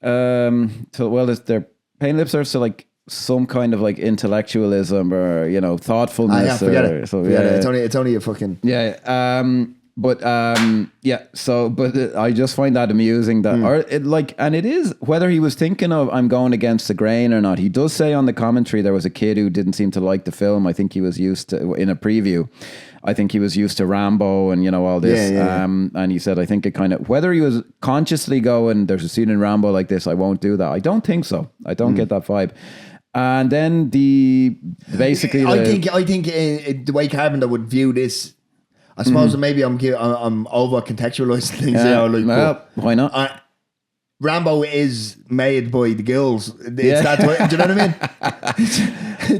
They're paying lip service to like some kind of like intellectualism or thoughtfulness. Forget it. It's only a fucking But I just find that amusing that and it is whether he was thinking of I'm going against the grain or not. He does say on the commentary there was a kid who didn't seem to like the film. I think he was used to, in a preview, I think he was used to Rambo and all this. And he said I think it kind of, whether he was consciously going there's a scene in Rambo like this, I won't do that. I don't think so. I don't get that vibe. And then I think the way Carpenter would view this, I suppose maybe I'm over contextualizing things. Why not? Rambo is made by the girls. It's that way, do you know what I mean?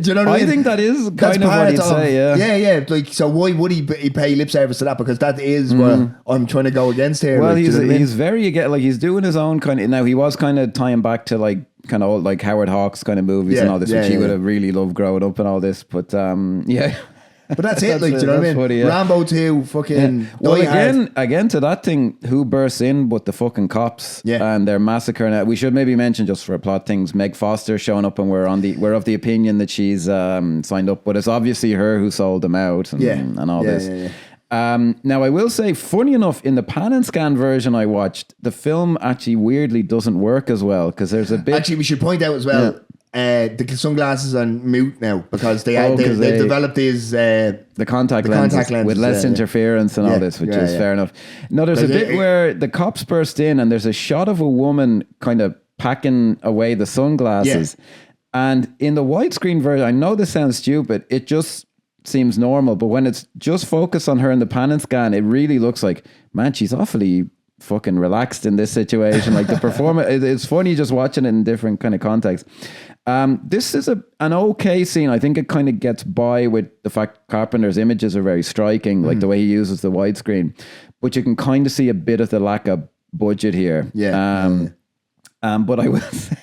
Do you know what I mean? I think that is kind of what he'd say. Yeah. Like, so why would he pay lip service to that? Because that is what I'm trying to go against here. Well, like, he's very he's doing his own kind of. Now he was kind of tying back to like kind of old, like Howard Hawks kind of movies and all this, which he would have really loved growing up and all this. But But that's it, like, do you know what I mean? Funny, Rambo 2, fucking. Well, again to that thing, who bursts in but the fucking cops and they're massacring it. We should maybe mention, just for plot things, Meg Foster showing up, and we're of the opinion that she's signed up, but it's obviously her who sold them out and all this. Now, I will say, funny enough, in the pan and scan version I watched, the film actually weirdly doesn't work as well, because there's a bit. Actually, we should point out as well. Yeah. The sunglasses are mute now because they've developed these the contact lenses with less interference and all this, which is fair enough. No, there's a bit where the cops burst in and there's a shot of a woman kind of packing away the sunglasses, and in the widescreen version, I know this sounds stupid, it just seems normal, but when it's just focused on her in the pan and scan, it really looks like, man, she's awfully fucking relaxed in this situation. Like the performance, it's funny just watching it in different kind of contexts. This is an okay scene. I think it kind of gets by with the fact Carpenter's images are very striking, like the way he uses the widescreen, but you can kind of see a bit of the lack of budget here. But I will say,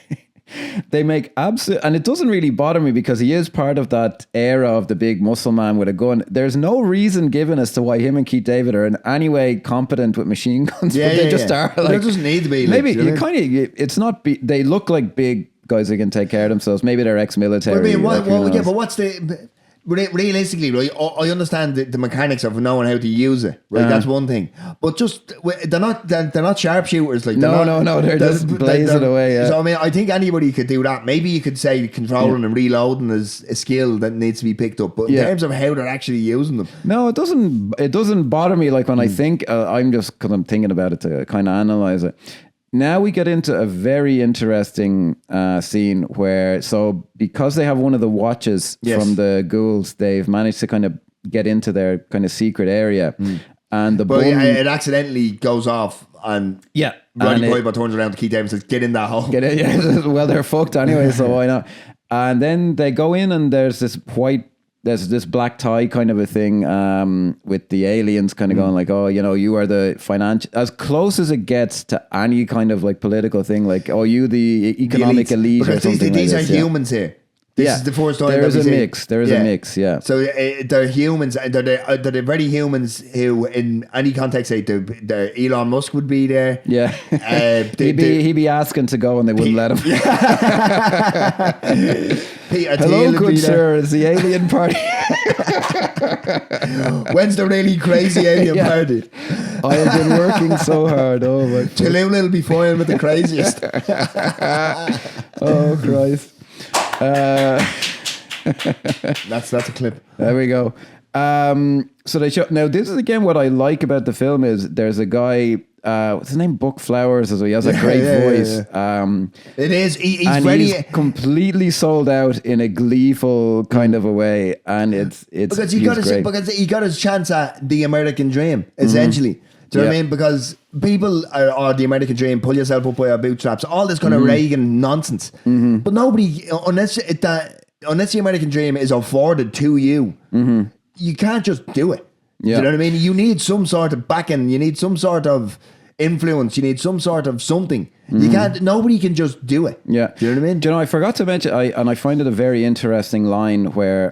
they make and it doesn't really bother me because he is part of that era of the big muscle man with a gun. There's no reason given as to why him and Keith David are in any way competent with machine guns, but they just are. Like, there doesn't need to be. Maybe you kind of, it's not. They look like big guys who can take care of themselves. Maybe they're ex-military. But what's the... Realistically, right, I understand the mechanics of knowing how to use it, right? That's one thing. But just they're not sharpshooters, like no, they're just blazing away. So I mean, I think anybody could do that. Maybe you could say controlling and reloading is a skill that needs to be picked up. But in terms of how they're actually using them, no, it doesn't bother me. Like when I think, I'm just because I'm thinking about it to kind of analyze it. Now we get into a very interesting scene where, so because they have one of the watches from the ghouls, they've managed to kind of get into their kind of secret area. And it accidentally goes off and Roddy Piper turns around to Keith David and says, "Get in that hole." Get in, well, they're fucked anyway, so why not? And then they go in and there's this black tie kind of a thing with the aliens kind of going like, oh, you are the financial, as close as it gets to any kind of like political thing, like, oh, you the economic elite because or something these like are this, humans here. This is the first time there is a mix. There is a mix, So they're humans. They're the very humans who, in any context, say the Elon Musk would be there. Yeah, he'd be asking to go, and they wouldn't let him. Hello, good sir. It's the alien party. When's the really crazy alien party? I have been working so hard. Oh my! Tallulah will be fine with the craziest. Oh Christ. That's a clip. There we go. So they show, now this is again what I like about the film is there's a guy, what's his name, Buck Flowers, he has a great voice. It is. He's completely sold out in a gleeful kind of a way, and it's because he got his chance at the American dream essentially. Do you know what I mean? Because people are the American dream, pull yourself up by your bootstraps, all this kind of Reagan nonsense. But nobody, unless the American dream is afforded to you, you can't just do it. Yeah. Do you know what I mean? You need some sort of backing. You need some sort of influence. You need some sort of something. You can't. Nobody can just do it. Yeah. Do you know what I mean? Do you know, I forgot to mention, I find it a very interesting line where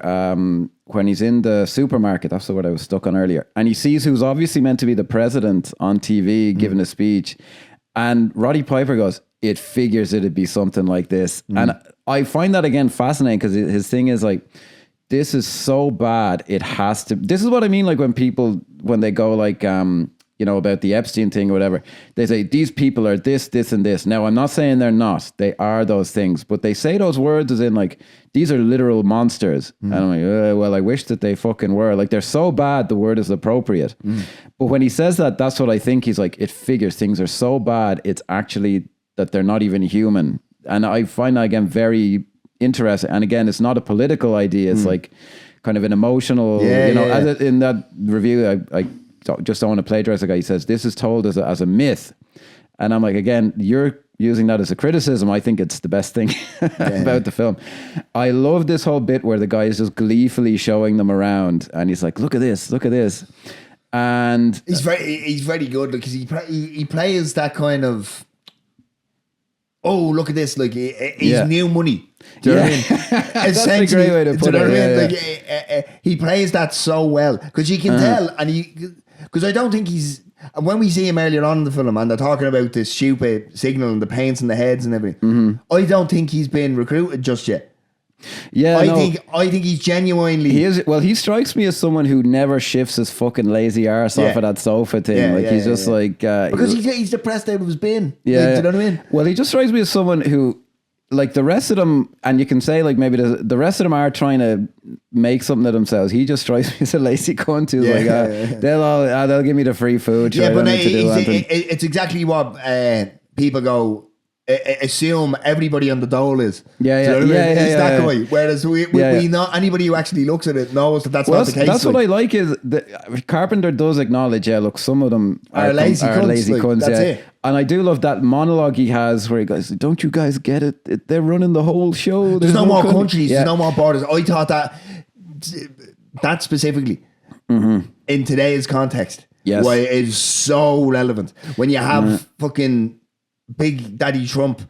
when he's in the supermarket, that's what I was stuck on earlier, and he sees who's obviously meant to be the president on TV giving a speech, and Roddy Piper goes, "It figures it'd be something like this," and I find that again fascinating because his thing is like, this is so bad, it has to. This is what I mean, like when they go like, you know, about the Epstein thing or whatever, they say these people are this, this, and this. Now, I'm not saying they're not; they are those things, but they say those words as in like these are literal monsters. And I'm like, well, I wish that they fucking were. Like they're so bad, the word is appropriate. But when he says that, that's what I think. He's like, it figures things are so bad, it's actually that they're not even human. And I find that again very interesting. And again, it's not a political idea. It's like kind of an emotional, you know, as in that review, I just don't want to plagiarize the guy. He says, this is told as a myth. And I'm like, again, you're using that as a criticism. I think it's the best thing about the film. I love this whole bit where the guy is just gleefully showing them around and he's like, look at this, look at this. And he's very good because he plays that kind of, oh, look at this, like he's new money. Do you know what I mean? That's a great way to put it. Like, he plays that so well because you can tell, and because I don't think he's. When we see him earlier on in the film, and they're talking about this stupid signal and the paints and the heads and everything, I don't think he's been recruited just yet. Yeah, I think he's genuinely. He is. Well, he strikes me as someone who never shifts his fucking lazy arse off of that sofa thing. He's just like because he's depressed out of his bin. Yeah, like, do you know what I mean? Well, he just strikes me as someone who, like the rest of them, and you can say like maybe the rest of them are trying to make something of themselves. He just strikes me as a lazy cunt who's they'll give me the free food. Yeah, but it's exactly what people go. Assume everybody on the dole is. It's that guy. Whereas we not anybody who actually looks at it knows that that's not the case. That's what I like is that Carpenter does acknowledge. Yeah, look, some of them are lazy cunts. That's it. And I do love that monologue he has where he goes, "Don't you guys get it? They're running the whole show. There's no more countries. There's no more borders." I thought that specifically in today's context, why it is so relevant when you have fucking Big Daddy Trump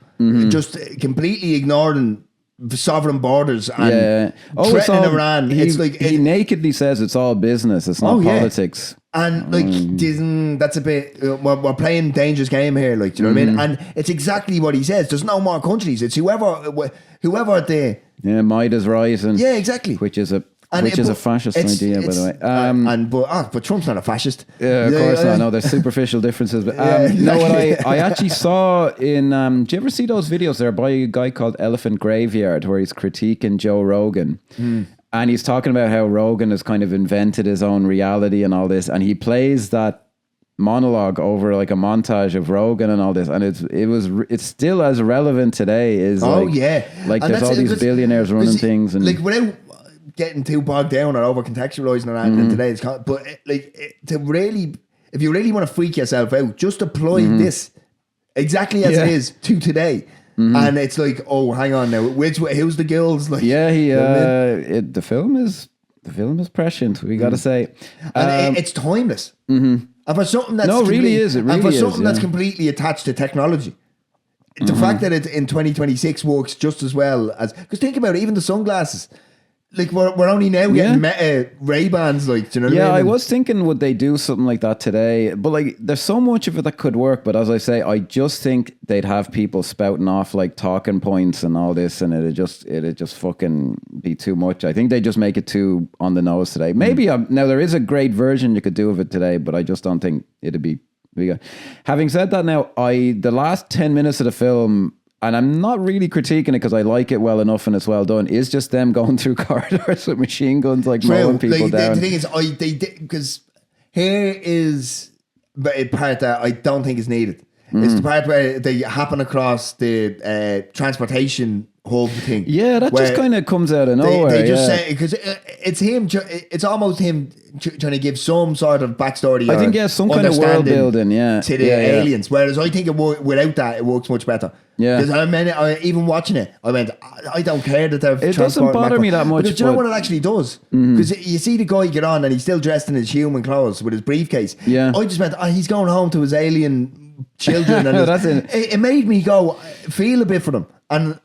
just completely ignoring sovereign borders and threatening Iran. It's like he nakedly says it's all business. It's not politics. And like that's a bit we're playing dangerous game here. Like, do you know what I mean? And it's exactly what he says. There's no more countries. It's whoever they. Yeah, might is right. And exactly. Which is a fascist idea, by the way. But Trump's not a fascist. Yeah, of course not. No, there's superficial differences. But what I actually saw in, do you ever see those videos there by a guy called Elephant Graveyard where he's critiquing Joe Rogan? And he's talking about how Rogan has kind of invented his own reality and all this. And he plays that monologue over like a montage of Rogan and all this, and it's still as relevant today. Like there's all these billionaires running things, and like without getting too bogged down or over contextualizing around in today's but to really, if you really want to freak yourself out, just apply this exactly as it is to today. And it's like, oh, hang on now, who's the girls? Like, the film is prescient, we gotta say, and it's timeless. And for something that's that's completely attached to technology, the fact that it in 2026 works just as well as, because think about it, even the sunglasses. Like we're only now getting Meta Ray-Bans, like, do you know what I mean? Yeah, I was thinking, would they do something like that today? But like, there's so much of it that could work. But as I say, I just think they'd have people spouting off like talking points and all this, and it'd just fucking be too much. I think they just make it too on the nose today. Maybe now there is a great version you could do of it today, but I just don't think it'd be good. Having said that, now the last 10 minutes of the film, and I'm not really critiquing it because I like it well enough and it's well done, is just them going through corridors with machine guns, like mowing people down. The thing is, they did, because here is a part that I don't think is needed. It's the part where they happen across the transportation hub thing. Yeah, that where just kind of comes out of nowhere. They just say, because it's him. It's almost him trying to give some sort of backstory. I think some kind of world building. To the aliens. Whereas I think without that, it works much better. Yeah. Because even watching it, I went, I don't care that they're. It doesn't bother me that much. Because do you know what it actually does? Because you see the guy get on and he's still dressed in his human clothes with his briefcase. Yeah. I just went, he's going home to his alien children, and That's it made me go feel a bit for them. And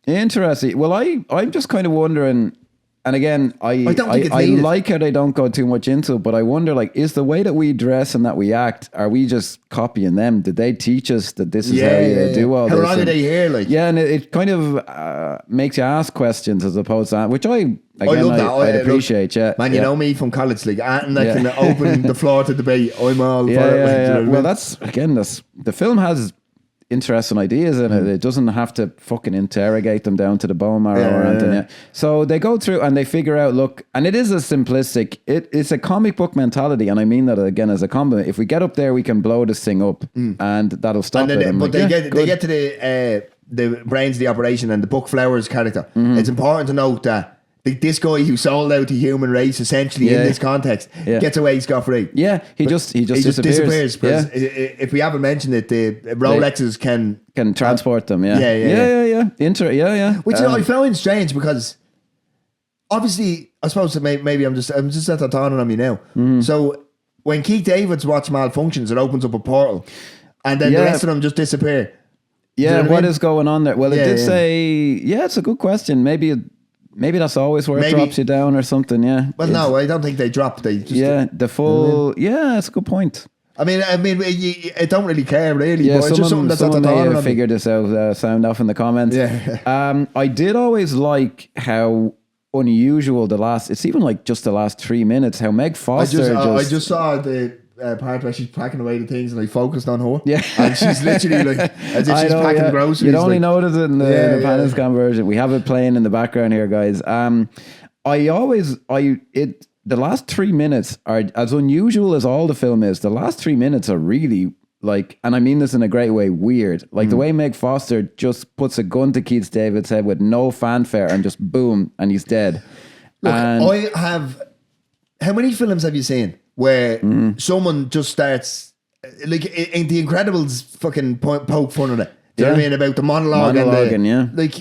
interesting. Well, I'm just kind of wondering, and again, I needed. like how they don't go too much into it, but I wonder, like, is the way that we dress and that we act, are we just copying them? Did they teach us that this is how you do all this? How long are they here? Like, yeah, and it kind of makes you ask questions as opposed to, which I'd appreciate. Yeah, man, you know me from college, like, and I can open the floor to debate. I'm all for it. Yeah. Well, that's the film has interesting ideas in it. It doesn't have to fucking interrogate them down to the bone marrow or anything. Yeah. So they go through and they figure out, look, and it is a simplistic, it's a comic book mentality, and I mean that again as a compliment. If we get up there, we can blow this thing up, and that'll stop it. They get to the brains of the operation, and the Buck Flowers character. It's important to note that this guy who sold out the human race essentially in this context gets away scot-free. Yeah, he just disappears. Because if we haven't mentioned it, the Rolexes can transport them. Yeah. Which I found strange, because obviously, I suppose maybe I'm just at that dawning on me now. So when Keith David's watch malfunctions, it opens up a portal, and then the rest of them just disappear. Yeah, what is going on there? Well, it did say, it's a good question. Maybe that's always where it drops you down or something, yeah. Well, no, I don't think they drop. They just... the full... that's a good point. I mean, I don't really care, really. Yeah, but it's just something that's someone at the may have figured this out. Sound off in the comments. Yeah. I did always like how unusual it's even like just the last 3 minutes, how Meg Foster I just saw the... part where she's packing away the things, and I focused on her. Yeah. And she's literally like, as if she's packing groceries. You'd only notice it in the Panis conversion. We have it playing in the background here, guys. The last 3 minutes are as unusual as all the film is. The last 3 minutes are really like, and I mean this in a great way, weird. Like the way Meg Foster just puts a gun to Keith David's head with no fanfare and just boom, and he's dead. Look, how many films have you seen where someone just starts, like in The Incredibles, fucking poke fun at it? Do you know what I mean? About the monologue and like,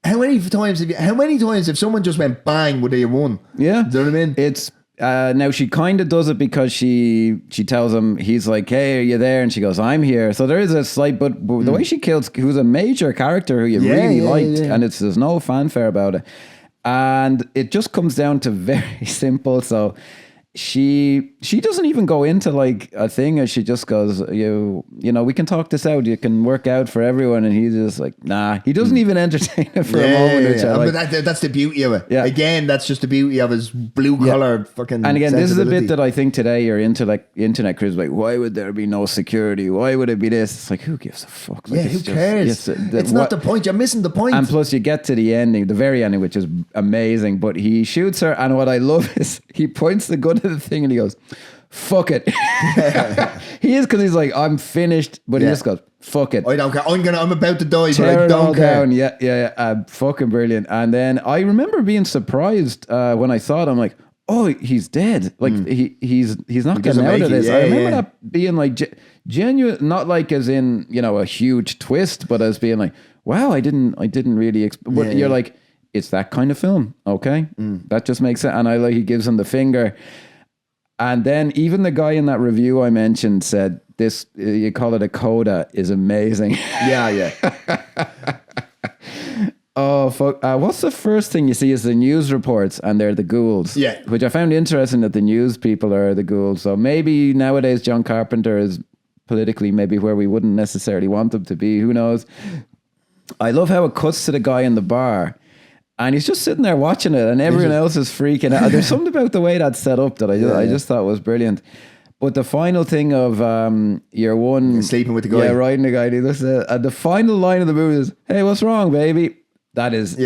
how many times have someone just went bang would they have won? Yeah. Do you know what I mean? It's now she kind of does it because she tells him, he's like, hey, are you there? And she goes, I'm here. So there is a slight, but the way she kills, who's a major character who you really liked, and there's no fanfare about it. And it just comes down to very simple. So she doesn't even go into like a thing, as she just goes, you know, we can talk this out, you can work out for everyone, and he's just like, nah, he doesn't even entertain it for a moment. But that's the beauty of it. Yeah. Again, that's just the beauty of his blue collar fucking. And again, this is a bit that I think today your internet crews like, why would there be no security? Why would it be this? It's like, who gives a fuck? Like, who cares? It's not the point. You're missing the point. And plus, you get to the ending, the very ending, which is amazing. But he shoots her, and what I love is he points the gun at the thing and he goes, fuck it. He is, because he's like, I'm finished, but he just goes, fuck it. I don't care. I'm about to die, Tear but I don't care. Down. Yeah. Fucking brilliant. And then I remember being surprised when I saw it. I'm like, oh, he's dead. Like he's not getting out of this. I remember that being like genuine, not like as in, you know, a huge twist, but as being like, wow, I didn't really. But you're like, it's that kind of film. Okay, that just makes sense. And I like, he gives him the finger. And then even the guy in that review I mentioned said, this, you call it a coda, is amazing. Yeah. Oh, fuck. What's the first thing you see is the news reports, and they're the ghouls. Yeah. Which I found interesting, that the news people are the ghouls. So maybe nowadays John Carpenter is politically maybe where we wouldn't necessarily want him to be. Who knows? I love how it cuts to the guy in the bar. And he's just sitting there watching it, and everyone else is freaking out. There's something about the way that's set up that I just thought was brilliant. But the final thing of year one, you're sleeping with the guy, riding the guy. The final line of the movie is, "Hey, what's wrong, baby?" That is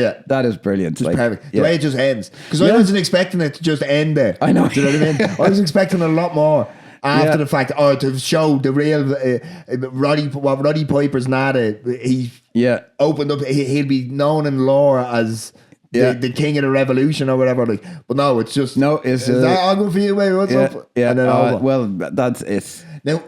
brilliant. Just perfect. The way it just ends, because I wasn't expecting it to just end there. I know. Do you know what I mean? I was expecting a lot more. after the fact, or to show the real Roddy Piper's not he opened up. He'll be known in lore as the king of the revolution or whatever. Like, but no, it's just is that all good for you, mate? What's up? Yeah, and then well, that's it. Now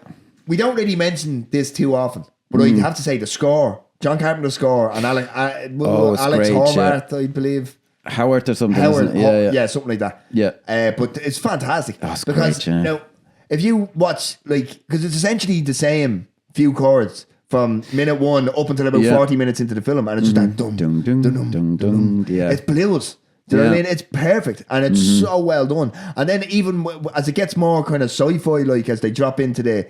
we don't really mention this too often, but I have to say the score, John Carpenter's score, and Alex Horvath, I believe. Howard or something. Something like that. Yeah, but it's fantastic because great, now if you watch because it's essentially the same few chords from minute 1 up until about 40 minutes into the film, and it's just that dum dum dum dum dum. Yeah, it's blues. Do you know what I mean? It's perfect, and it's so well done. And then even as it gets more kind of sci-fi, like as they drop into the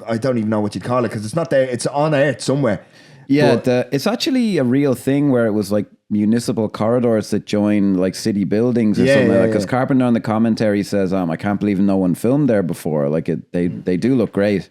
I don't even know what you'd call it because it's not there. It's on Earth somewhere. Yeah, it's actually a real thing where it was like municipal corridors that join like city buildings or something. Because Carpenter on the commentary says, "I can't believe no one filmed there before." Like they do look great.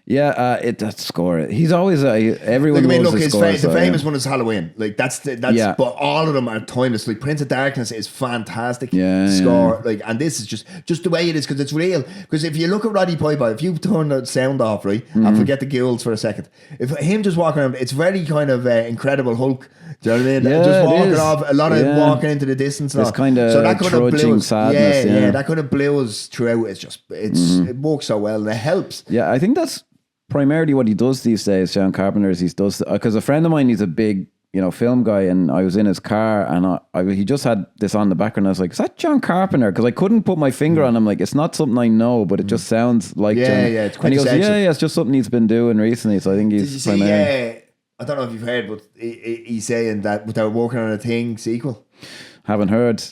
Yeah, that score. He's always everyone. Look, his score, the famous one is Halloween. Like that's but all of them are timeless. Like Prince of Darkness is fantastic score. Like, and this is just the way it is because it's real. Because if you look at Roddy Piper, if you turn the sound off, right, and forget the ghouls for a second, if him just walking around, it's very kind of Incredible Hulk. Do you know what I mean? Yeah, just walking off, a lot of walking into the distance. It's kind of trudging sadness. Yeah, that kind of blues throughout. It's just it works so well and it helps. Yeah, I think that's primarily what he does these days, John Carpenter, is because a friend of mine, he's a big, film guy, and I was in his car and he just had this on the background. I was like, is that John Carpenter? Because I couldn't put my finger on him. Like, it's not something I know, but it just sounds like John. Yeah, it's and he goes, it's just something he's been doing recently. So I think he's primarily. I don't know if you've heard, but he's saying that they're working on a Thing sequel. Haven't heard.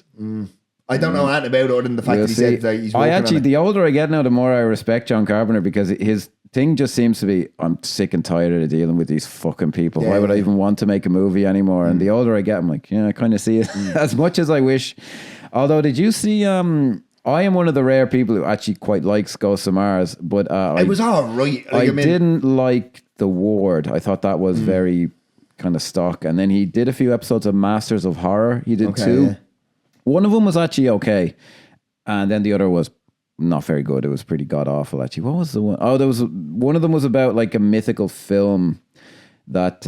I don't know anything about it other than the fact that he said that he's working on it. The older I get now, the more I respect John Carpenter because his thing just seems to be, I'm sick and tired of dealing with these fucking people. Why would I even want to make a movie anymore? And the older I get, I'm like, I kind of see it as much as I wish. Although, did you see, I am one of the rare people who actually quite likes Ghosts of Mars, but it was all right. I didn't like The Ward. I thought that was very kind of stock. And then he did a few episodes of Masters of Horror. He did 2. Yeah. One of them was actually okay. And then the other was not very good. It was pretty god awful, actually. What was the one? Oh, there was one of them was about like a mythical film that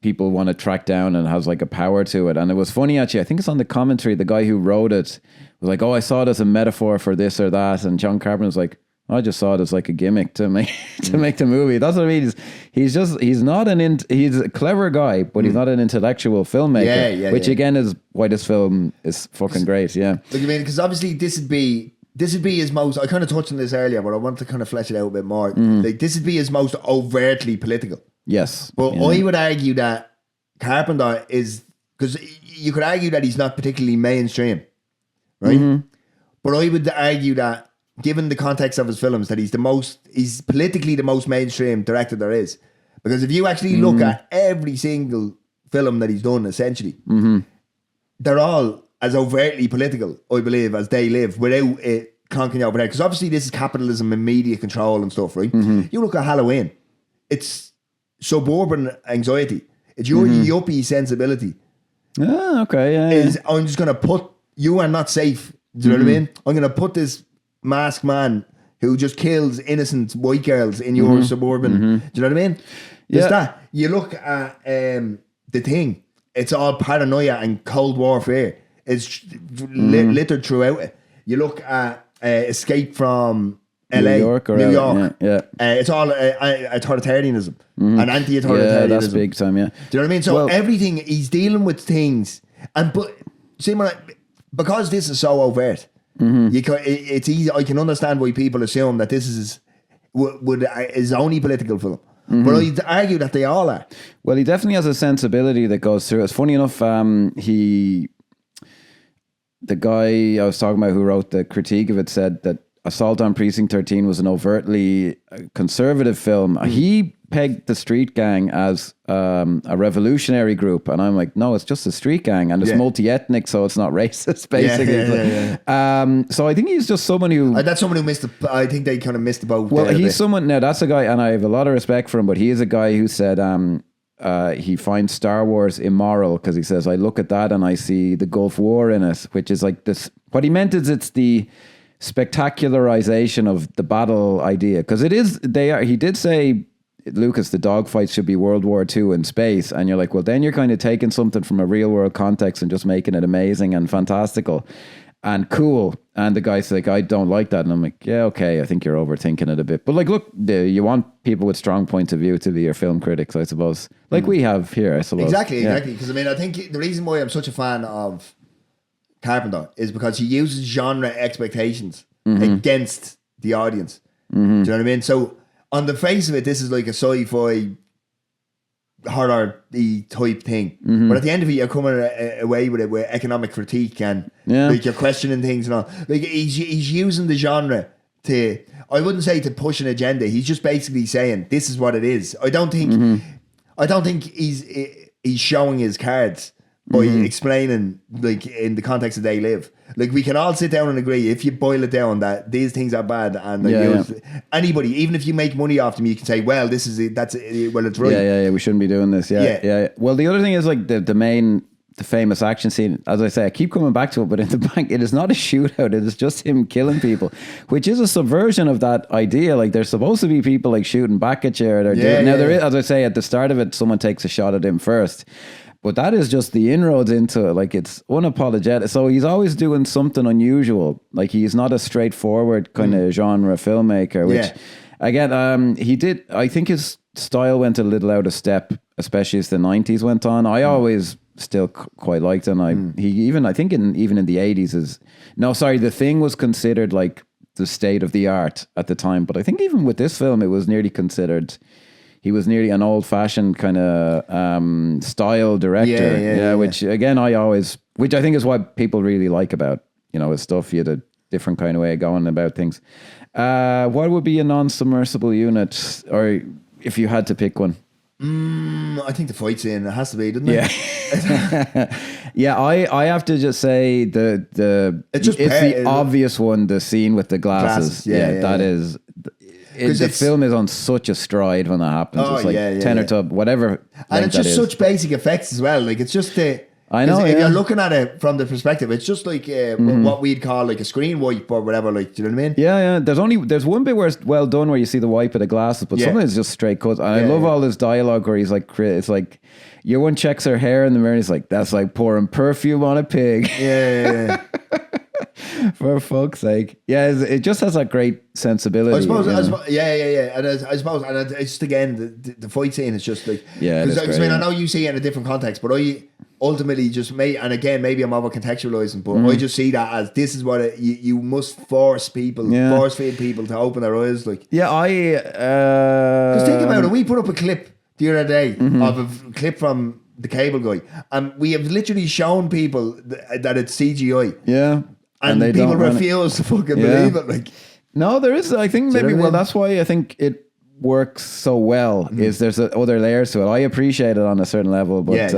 people want to track down and has like a power to it. And it was funny, actually. I think it's on the commentary. The guy who wrote it was like, "Oh, I saw it as a metaphor for this or that." And John Carpenter was like, I just saw it as like a gimmick to make the movie. That's what I mean. He's a clever guy, but he's not an intellectual filmmaker. Which again is why this film is fucking great. Yeah. Look, I mean, because obviously this would be his most. I kind of touched on this earlier, but I want to kind of flesh it out a bit more. Like this would be his most overtly political. Yes. But I would argue that Carpenter is, because you could argue that he's not particularly mainstream, right? But I would argue that, given the context of his films, that he's politically the most mainstream director there is. Because if you actually look at every single film that he's done, essentially, they're all as overtly political, I believe, as they live, without it conking over there. Because obviously this is capitalism and media control and stuff, right? You look at Halloween, it's suburban anxiety. It's your yuppie sensibility. Ah, okay, I'm just going to put, you are not safe. Do you know what I mean? I'm going to put this masked man who just kills innocent white girls in your suburban. Do you know what I mean? There's that. You look at The Thing. It's all paranoia and Cold Warfare. It's littered throughout it. You look at Escape from LA, New York. It's all authoritarianism and anti-authoritarianism. Yeah, that's big time. Yeah. Do you know what I mean? So everything, he's dealing with things, because this is so overt. It's easy. I can understand why people assume that this is his only political film, but I'd argue that they all are. Well, he definitely has a sensibility that goes through. It's funny enough. The guy I was talking about who wrote the critique of it said that Assault on Precinct 13 was an overtly conservative film. He pegged the Street Gang as a revolutionary group, and I'm like, no, it's just a street gang, and it's multi-ethnic, so it's not racist, basically. So I think he's just someone who... that's someone who missed the... I think they kind of missed the boat. Well, he's someone... Now, that's a guy, and I have a lot of respect for him, but he is a guy who said... he finds Star Wars immoral because he says, I look at that and I see the Gulf War in it, which is like this. What he meant is it's the spectacularization of the battle idea, because it is, he did say, Lucas, the dogfights should be World War II in space. And you're like, well, then you're kind of taking something from a real world context and just making it amazing and fantastical and cool. And the guy's like, I don't like that. And I'm like, yeah, okay, I think you're overthinking it a bit. But like, look, you want people with strong points of view to be your film critics, I suppose. Like we have here, I suppose. Exactly. Because I mean, I think the reason why I'm such a fan of Carpenter is because he uses genre expectations against the audience. Do you know what I mean? So on the face of it, this is like a sci-fi horror-y type thing. But at the end of it, you're coming away with it with economic critique and like you're questioning things and all. Like he's using the genre to, I wouldn't say to push an agenda. He's just basically saying this is what it is. I don't think he's showing his cards by explaining like in the context that they live. Like we can all sit down and agree, if you boil it down, that these things are bad, and anybody, even if you make money off them, you can say, well, this is it, that's it, well, it's right. We shouldn't be doing this. Well, the other thing is like the famous action scene, as I say, I keep coming back to it, but in the back, it is not a shootout, it is just him killing people, which is a subversion of that idea. Like there's supposed to be people like shooting back at you, or there is, as I say, at the start of it, someone takes a shot at him first. But that is just the inroads into it. Like it's unapologetic. So he's always doing something unusual. Like he's not a straightforward kind of genre filmmaker, which again, he did, I think his style went a little out of step, especially as the 90s went on. I always still quite liked him. He even, I think even in the 80s The Thing was considered like the state of the art at the time. But I think even with this film, it was nearly considered, he was nearly an old-fashioned kind of style director, which again which I think is what people really like about his stuff. He had a different kind of way of going about things. What would be a non-submersible unit, or if you had to pick one? I think the fight scene, it has to be, doesn't it? I have to just say it's the obvious one, the scene with the glasses. That is. The film is on such a stride when that happens. It's like 10 or 12, whatever. And it's just such basic effects as well. Like it's just I know. If you're looking at it from the perspective, it's just like what we'd call like a screen wipe or whatever. Like, do you know what I mean? Yeah. There's one bit where it's well done where you see the wipe of the glasses, but some of it's just straight cuts. And I love all this dialogue where he's like, it's like, your one checks her hair in the mirror. And he's like, that's like pouring perfume on a pig. Yeah. For fuck's sake. Yeah, it just has that great sensibility. I suppose, And I suppose, and it's just again, the fight scene is just like, because I mean, I know you see it in a different context, but I ultimately just and again, maybe I'm over contextualizing, but I just see that as this is what you must force feed people to open their eyes. Like, because think about it, we put up a clip the other day of a clip from The Cable Guy, and we have literally shown people that it's CGI. Yeah. And people refuse to fucking believe it. Like, no, there is. I think maybe. Well, that's why I think it works so well. Is there's other layers to it. I appreciate it on a certain level, but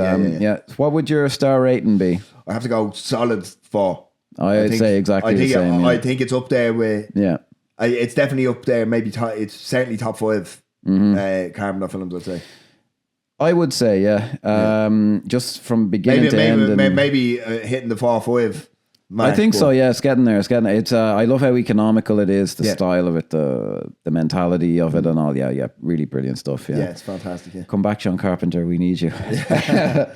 What would your star rating be? I have to go solid 4. I'd say exactly the same. I think it's up there with. Yeah. It's definitely up there. Maybe it's certainly top 5 Carpenter films, I'd say. I would say, just from beginning to end. Maybe hitting the 4-5. I think so. Yeah, it's getting there. It's I love how economical it is. The style of it, the mentality of it, and all. Yeah, really brilliant stuff. Yeah, it's fantastic. Yeah. Come back, John Carpenter. We need you. I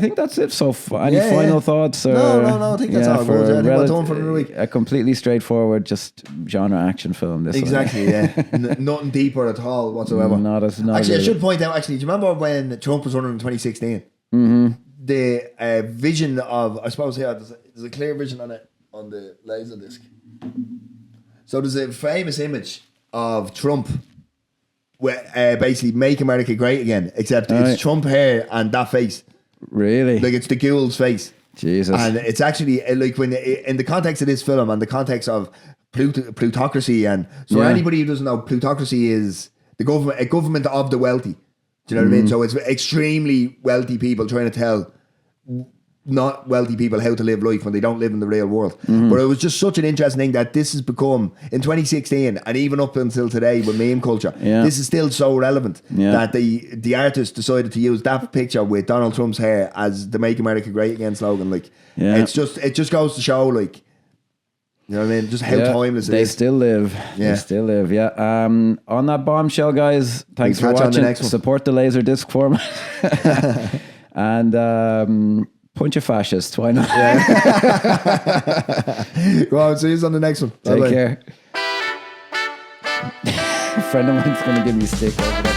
think that's it. So, any final thoughts? Or, no. I think that's all good. I think we're done for the week. A completely straightforward, just genre action film. This exactly. Nothing deeper at all whatsoever. Actually, I should point out. Actually, do you remember when Trump was running in 2016? The vision of, I suppose here there's a clear vision on it on the laser disc. So there's a famous image of Trump where basically make America great again, except it's Trump hair and that face. Really? Like it's the ghoul's face. Jesus. And it's actually like when in the context of this film and the context of plutocracy, and so anybody who doesn't know, plutocracy is a government of the wealthy. Do you know what I mean? So it's extremely wealthy people trying to tell not wealthy people how to live life when they don't live in the real world. But it was just such an interesting thing that this has become in 2016 and even up until today with meme culture. This is still so relevant that the artist decided to use that picture with Donald Trump's hair as the "Make America Great Again" slogan. Like, it just goes to show, like, you know what I mean? Just how timeless it is. They still live. They still live. Yeah. On that bombshell, guys. Thanks for watching. Support the Laserdisc format. And punch a fascist. Why not? Go on. See you on the next one. Take care. A friend of mine's going to give me a stick over there.